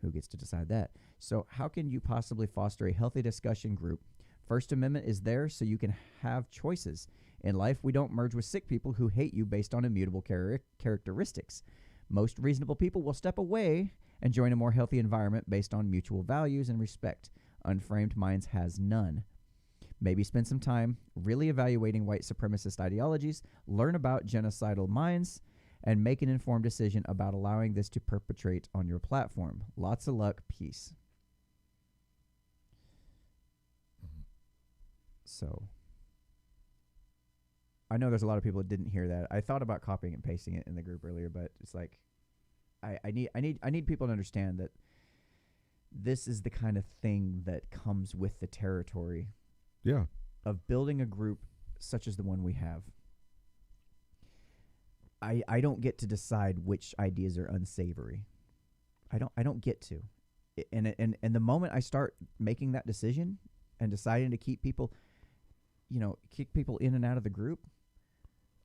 Who gets to decide that? So how can you possibly foster a healthy discussion group? First Amendment is there so you can have choices. In life, we don't merge with sick people who hate you based on immutable characteristics. Most reasonable people will step away and join a more healthy environment based on mutual values and respect. Unframed Minds has none. Maybe spend some time really evaluating white supremacist ideologies, learn about genocidal minds, and make an informed decision about allowing this to perpetrate on your platform. Lots of luck. Peace. So, I know there's a lot of people that didn't hear that. I thought about copying and pasting it in the group earlier, but it's like, I need people to understand that this is the kind of thing that comes with the territory. Yeah. Of building a group such as the one we have. I don't get to decide which ideas are unsavory. I don't get to. And the moment I start making that decision and deciding to keep people, kick people in and out of the group,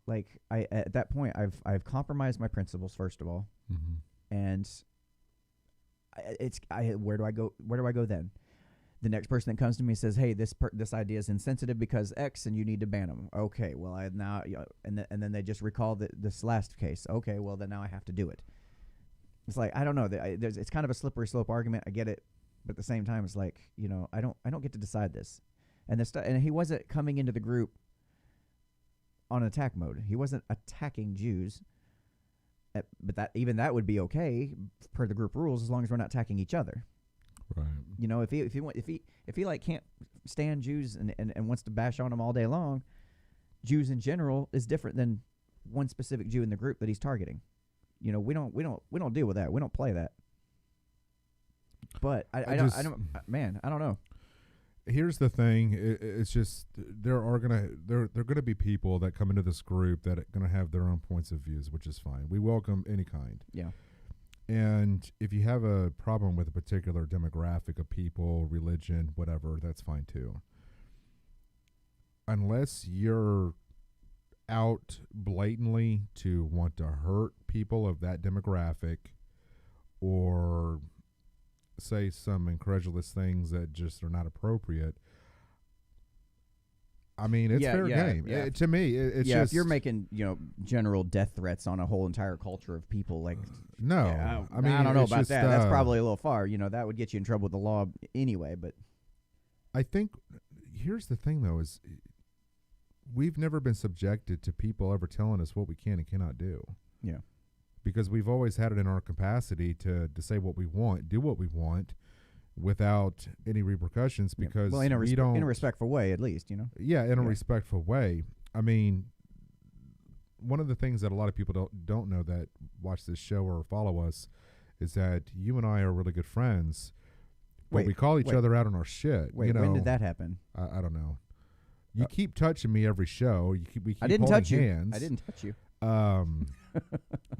like at that point I've compromised my principles first of all. Mm-hmm. And where do I go? Where do I go then? The next person that comes to me says, "Hey, this idea is insensitive because X, and you need to ban them." Okay, well, and then they just recall this last case. Okay, well, then now I have to do it. It's like I don't know. It's kind of a slippery slope argument. I get it, but at the same time, it's like I don't get to decide this. And he wasn't coming into the group on attack mode. He wasn't attacking Jews. But that would be okay per the group rules as long as we're not attacking each other. Right. If he like can't stand Jews and wants to bash on them all day long, Jews in general is different than one specific Jew in the group that he's targeting. We don't deal with that. We don't play that. But I don't know. Here's the thing. It's just there are gonna be people that come into this group that are gonna have their own points of views, which is fine. We welcome any kind. Yeah. And if you have a problem with a particular demographic of people, religion, whatever, that's fine too. Unless you're out blatantly to want to hurt people of that demographic or say some incredulous things that just are not appropriate, I mean, it's fair game. Yeah. To me, it's just... if you're making, general death threats on a whole entire culture of people, like... no. I mean, I don't know about that. That's probably a little far. That would get you in trouble with the law anyway, but... I think, here's the thing, though, is we've never been subjected to people ever telling us what we can and cannot do. Yeah. Because we've always had it in our capacity to say what we want, do what we want, without any repercussions, because in a respectful way, at least, Yeah, in a respectful way. I mean, one of the things that a lot of people don't know that watch this show or follow us is that you and I are really good friends. But we call each other out on our shit. Wait, when did that happen? I don't know. You keep touching me every show. We keep I didn't holding touch you. hands. I didn't touch you.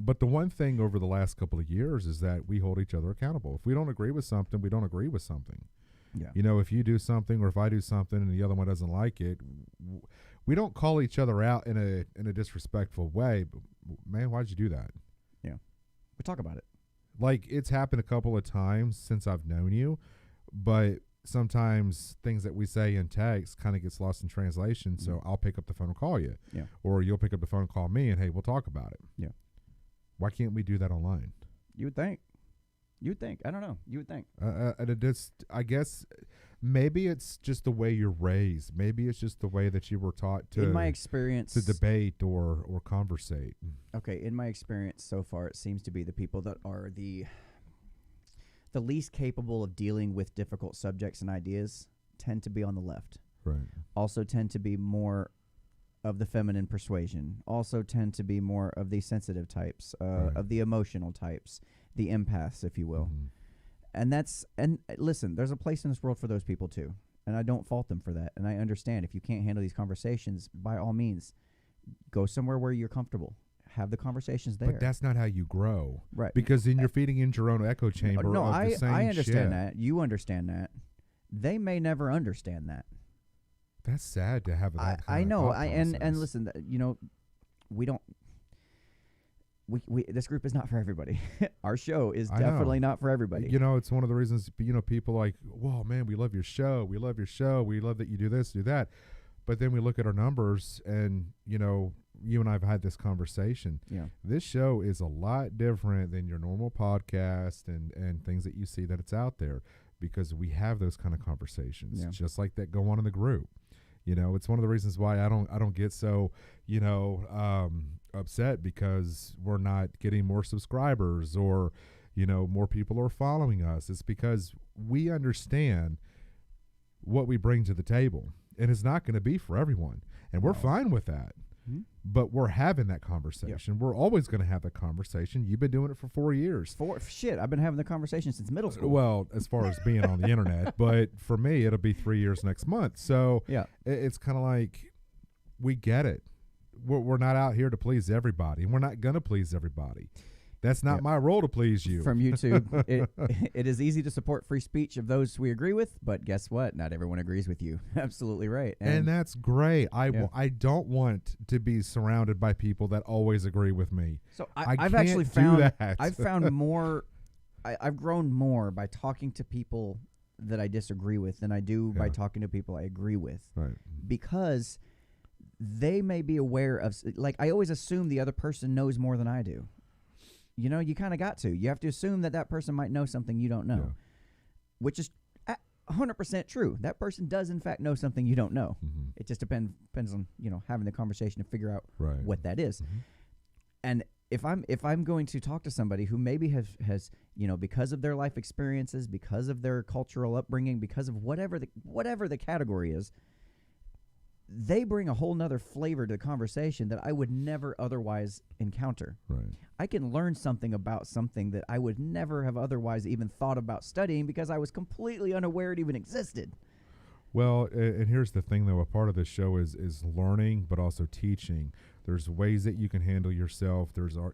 But the one thing over the last couple of years is that we hold each other accountable. If we don't agree with something, we don't agree with something. Yeah. If you do something or if I do something and the other one doesn't like it, we don't call each other out in a disrespectful way. But man, why'd you do that? Yeah. We talk about it. Like, it's happened a couple of times since I've known you, but sometimes things that we say in text kind of gets lost in translation. Mm-hmm. So I'll pick up the phone and call you. Yeah. Or you'll pick up the phone and call me and, hey, we'll talk about it. Yeah. Why can't we do that online? You would think. I don't know. You would think. And it just, I guess maybe it's just the way you're raised. Maybe it's just the way that you were taught to, in my experience, to debate or conversate. Okay. In my experience so far, it seems to be the people that are the least capable of dealing with difficult subjects and ideas tend to be on the left. Right. Also tend to be more of the feminine persuasion. Also tend to be more of the sensitive types, right. of the emotional types, the empaths, if you will. And listen, there's a place in this world for those people too. And I don't fault them for that. And I understand if you can't handle these conversations, by all means, go somewhere where you're comfortable. Have the conversations there. But that's not how you grow. Right. Because then you're feeding into your own echo chamber No, of the same I understand shit. that. You understand that. They may never understand that. That's sad to have that I know. thought And process. listen, we don't. We this group is not for everybody. Our show is I know. definitely not for everybody. You know, it's one of the reasons, people like, whoa, man, we love your show. We love your show. We love that you do this, do that. But then we look at our numbers and, you and I have had this conversation. Yeah. This show is a lot different than your normal podcast and things that you see that it's out there, because we have those kind of conversations, just like that go on in the group. It's one of the reasons why I don't get so, upset because we're not getting more subscribers or, more people are following us. It's because we understand what we bring to the table, and it's not going to be for everyone. And we're fine with that. Mm-hmm. But we're having that conversation. Yep. We're always going to have that conversation. You've been doing it for 4 years. I've been having the conversation since middle school. Well, as far as being on the internet, but for me, it'll be 3 years next month. So it's kind of like, we get it. We're not out here to please everybody, and we're not going to please everybody. That's not my role to please you. From YouTube, it is easy to support free speech of those we agree with, but guess what? Not everyone agrees with you. Absolutely right. And that's great. I don't want to be surrounded by people that always agree with me. So I've actually found that. I've found more. I've grown more by talking to people that I disagree with than I do by talking to people I agree with. Right. Because they may be aware of, like, I always assume the other person knows more than I do. You kind of got to. You have to assume that person might know something you don't know, which is 100% true. That person does, in fact, know something you don't know. Mm-hmm. It just depends on, having the conversation to figure out what that is. Mm-hmm. And if I'm going to talk to somebody who maybe has because of their life experiences, because of their cultural upbringing, because of whatever the category is, they bring a whole nother flavor to the conversation that I would never otherwise encounter. Right. I can learn something about something that I would never have otherwise even thought about studying because I was completely unaware it even existed. Well, and here's the thing, though. A part of this show is learning, but also teaching. There's ways that you can handle yourself.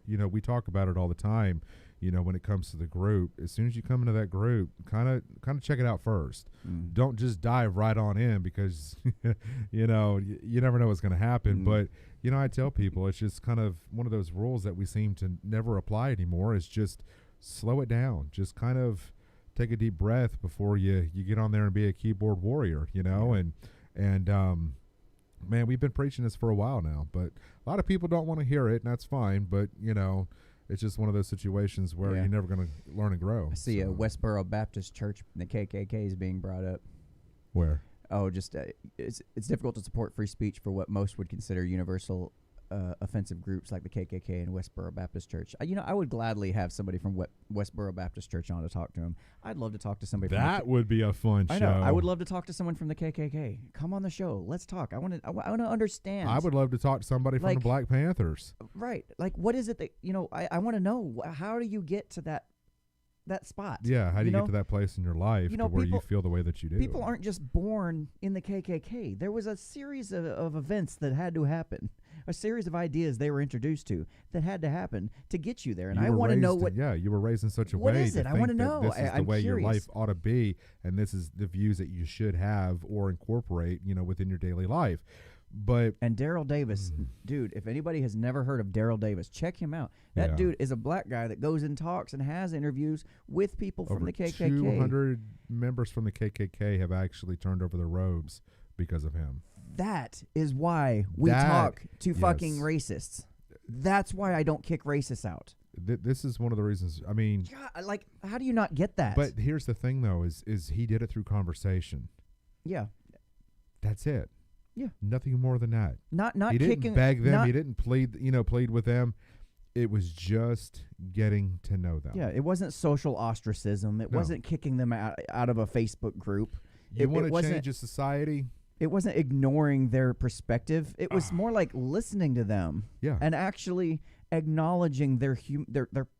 We talk about it all the time. When it comes to the group, as soon as you come into that group, kind of check it out first. Mm. Don't just dive right on in because, you never know what's going to happen. Mm. But, I tell people it's just kind of one of those rules that we seem to never apply anymore is just slow it down. Just kind of take a deep breath before you get on there and be a keyboard warrior, and man, we've been preaching this for a while now, but a lot of people don't want to hear it, and that's fine. But, it's just one of those situations where you're never going to learn and grow. I see a Westboro Baptist Church, the KKK, is being brought up. Where? Oh, just it's difficult to support free speech for what most would consider universal offensive groups like the KKK and Westboro Baptist Church. I would gladly have somebody from Westboro Baptist Church on to talk to him. I'd love to talk to somebody. That would be a fun show. I know. I would love to talk to someone from the KKK. Come on the show. Let's talk. I want to understand. I would love to talk to somebody from the Black Panthers. Right. Like, what is it that I want to know? How do you get to that spot? Yeah. How do you get to that place in your life to where you feel the way that you do? People aren't just born in the KKK. There was a series of events that had to happen. A series of ideas they were introduced to that had to happen to get you there. And I want to know what. Yeah, you were raised in such a way. What is it? I want to know. This is the way curious. your life ought to be, and this is the views that you should have or incorporate, within your daily life. And Daryl Davis, dude, if anybody has never heard of Daryl Davis, check him out. That dude is a black guy that goes and talks and has interviews with people from the KKK. 200 members from the KKK have actually turned over their robes because of him. That is why we talk to fucking racists. That's why I don't kick racists out. This is one of the reasons. I mean, God, how do you not get that? But here's the thing, though: is he did it through conversation. Yeah, that's it. Yeah, nothing more than that. Not he kicking, didn't beg them. He didn't plead with them. It was just getting to know them. Yeah, it wasn't social ostracism. It wasn't kicking them out of a Facebook group. You want to change a society? It wasn't ignoring their perspective. It was more like listening to them. Yeah. And actually acknowledging their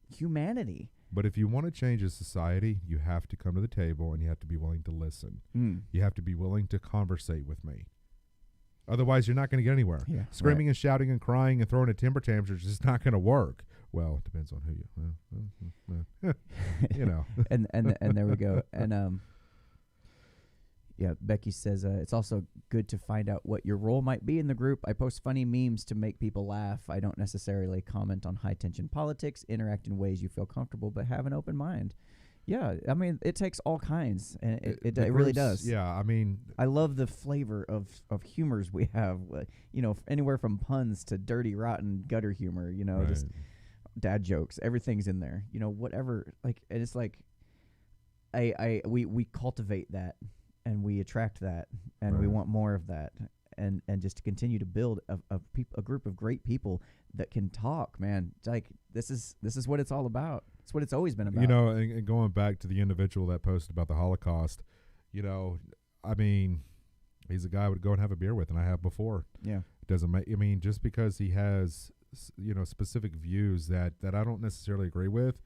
humanity. But if you want to change a society, you have to come to the table and you have to be willing to listen. You have to be willing to conversate with me. Otherwise, you're not going to get anywhere. Yeah, Screaming and shouting and crying and throwing a temper tantrum is just not going to work. Well, it depends on who you, you know. and there we go. And yeah, Becky says it's also good to find out what your role might be in the group. I post funny memes to make people laugh. I don't necessarily comment on high tension politics. Interact in ways you feel comfortable, but have an open mind. Yeah, I mean, it takes all kinds, and it really does. Yeah, I mean, I love the flavor of humors we have. You know, anywhere from puns to dirty, rotten gutter humor. You know, just dad jokes. Everything's in there. You know, whatever. Like, and it's like, we cultivate that, and we attract that, and we want more of that, and just to continue to build a group of great people that can talk. Man, it's like this is what it's all about. It's what it's always been about. You know, and going back to the individual that posted about the Holocaust, you know, I mean, he's a guy I would go and have a beer with, and I have before. Yeah, it doesn't make. I mean, just because he has, you know, specific views that I don't necessarily agree with,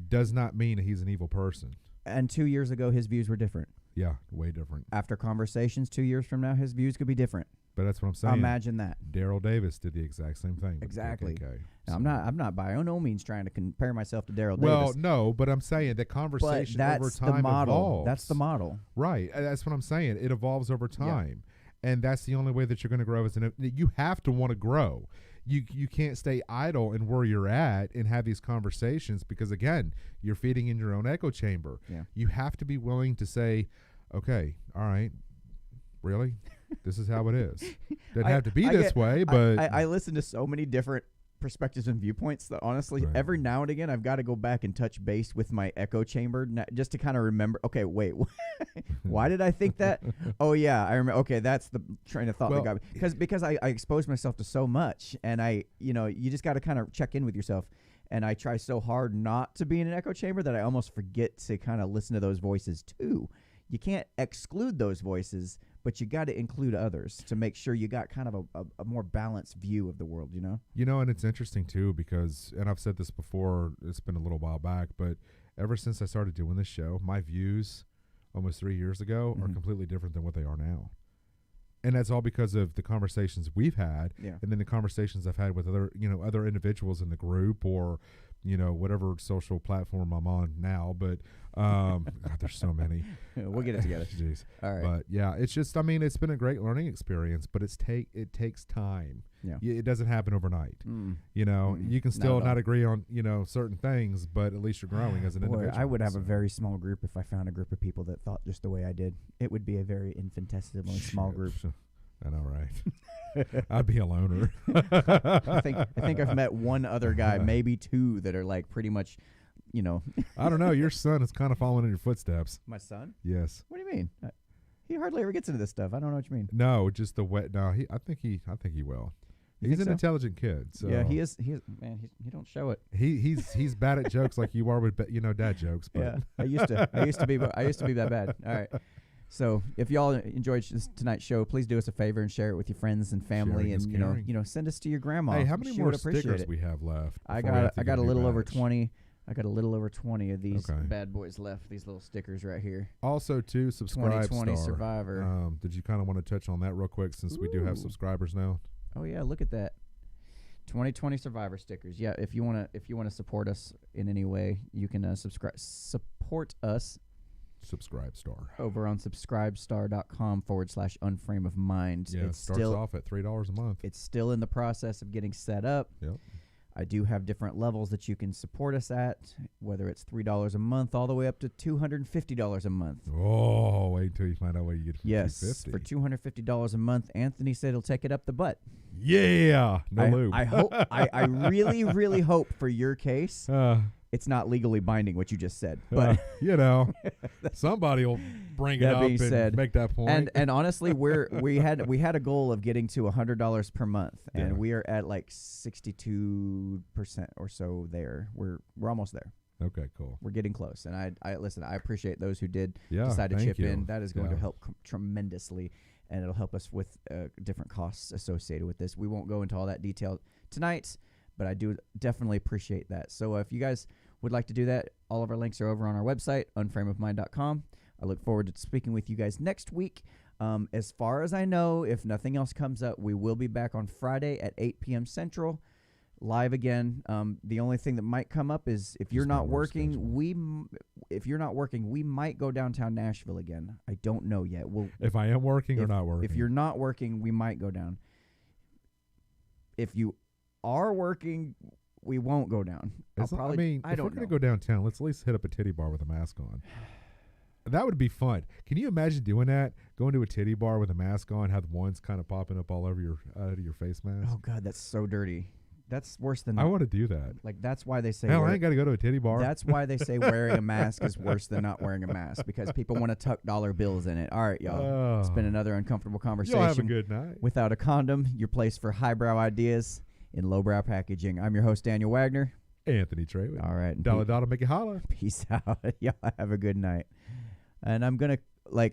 does not mean that he's an evil person. And 2 years ago, his views were different. Yeah, way different. After conversations, 2 years from now, his views could be different. But that's what I'm saying. Imagine that. Daryl Davis did the exact same thing. Exactly. KKK, now, I'm not by no means trying to compare myself to Daryl Davis. Well, no, but I'm saying that conversation over time evolves. That's the model. Right. That's what I'm saying. It evolves over time. Yeah. And that's the only way that you're going to grow. You have to want to grow. You can't stay idle and where you're at and have these conversations because, again, you're feeding in your own echo chamber. Yeah. You have to be willing to say, okay, all right, really? This is how it is. Doesn't have to be this way, but I listen to so many different perspectives and viewpoints that honestly, every now and again, I've got to go back and touch base with my echo chamber just to kind of remember. Okay, wait, why did I think that? Oh yeah, I remember. Okay, that's the train of thought that got me because I exposed myself to so much, and you just got to kind of check in with yourself. And I try so hard not to be in an echo chamber that I almost forget to kind of listen to those voices too. You can't exclude those voices, but you got to include others to make sure you got kind of a more balanced view of the world, you know? You know, and it's interesting too because, and I've said this before, it's been a little while back, but ever since I started doing this show, my views almost 3 years ago are completely different than what they are now. And that's all because of the conversations we've had and then the conversations I've had with other individuals in the group or, you know, whatever social platform I'm on now, but God, there's so many. We'll get it together. Jeez. All right. But yeah, it's just, I mean, it's been a great learning experience, but it takes time. Yeah. It doesn't happen overnight. You know, you can still not agree on, you know, certain things, but at least you're growing as an individual. I would have a very small group if I found a group of people that thought just the way I did. It would be a very infinitesimally small group. I know, right? I'd be a loner. I think I've met one other guy, maybe two, that are like pretty much, you know. I don't know. Your son is kind of following in your footsteps. My son? Yes. What do you mean? He hardly ever gets into this stuff. I don't know what you mean. No, just the wet. No, I think he will. He's an intelligent kid. So. Yeah, he is. Man, he don't show it. He's bad at jokes like you are with dad jokes. But. Yeah, I used to be that bad. All right. So if y'all enjoyed tonight's show, please do us a favor and share it with your friends and family, and you know, send us to your grandma. Hey, how many more stickers we have left? I got a little over 20. I got a little over 20 of these bad boys left. These little stickers right here. Also, too, subscribe 2020 Survivor. Did you kind of want to touch on that real quick since we do have subscribers now? Oh yeah, look at that. 2020 Survivor stickers. Yeah, if you wanna support us in any way, you can support us. Subscribe Star over on subscribestar.com/unframeofmind. Yeah, it starts off at $3 a month. It's still in the process of getting set up. Yep. I do have different levels that you can support us at, whether it's $3 a month all the way up to $250 a month. Oh, wait until you find out what you get for $250. For $250 a month, Anthony said he'll take it up the butt. Yeah, lube. I hope. I really, really hope for your case. It's not legally binding what you just said, but you know, somebody will bring it up and make that point. And honestly, we had a goal of getting to $100 per month, and we are at like 62% or so there. We're almost there. Okay, cool. We're getting close, and I listen. I appreciate those who did decide to chip in. That is going to help tremendously, and it'll help us with different costs associated with this. We won't go into all that detail tonight, but I do definitely appreciate that. So if you guys would like to do that, all of our links are over on our website, unframeofmind.com. I look forward to speaking with you guys next week. As far as I know, if nothing else comes up, we will be back on Friday at 8 p.m. Central, live again. The only thing that might come up is if you're not working, we might go downtown Nashville again. I don't know yet. If I am working or not working. If you're not working, we might go down. If you are working, we won't go down. If we're going to go downtown, let's at least hit up a titty bar with a mask on. That would be fun. Can you imagine doing that? Going to a titty bar with a mask on, have the ones kind of popping up all over your face mask? Oh, God, that's so dirty. That's worse than... I want to do that. Like, that's why they say... Hell, I ain't got to go to a titty bar. That's why they say wearing a mask is worse than not wearing a mask, because people want to tuck dollar bills in it. All right, y'all. It's been another uncomfortable conversation. Y'all have a good night. Without a condom, your place for highbrow ideas in lowbrow packaging. I'm your host, Daniel Wagner. Anthony Treyway. All right. Dollar Dot'll make you holler. Peace out. Y'all have a good night. And I'm going to, awkwardly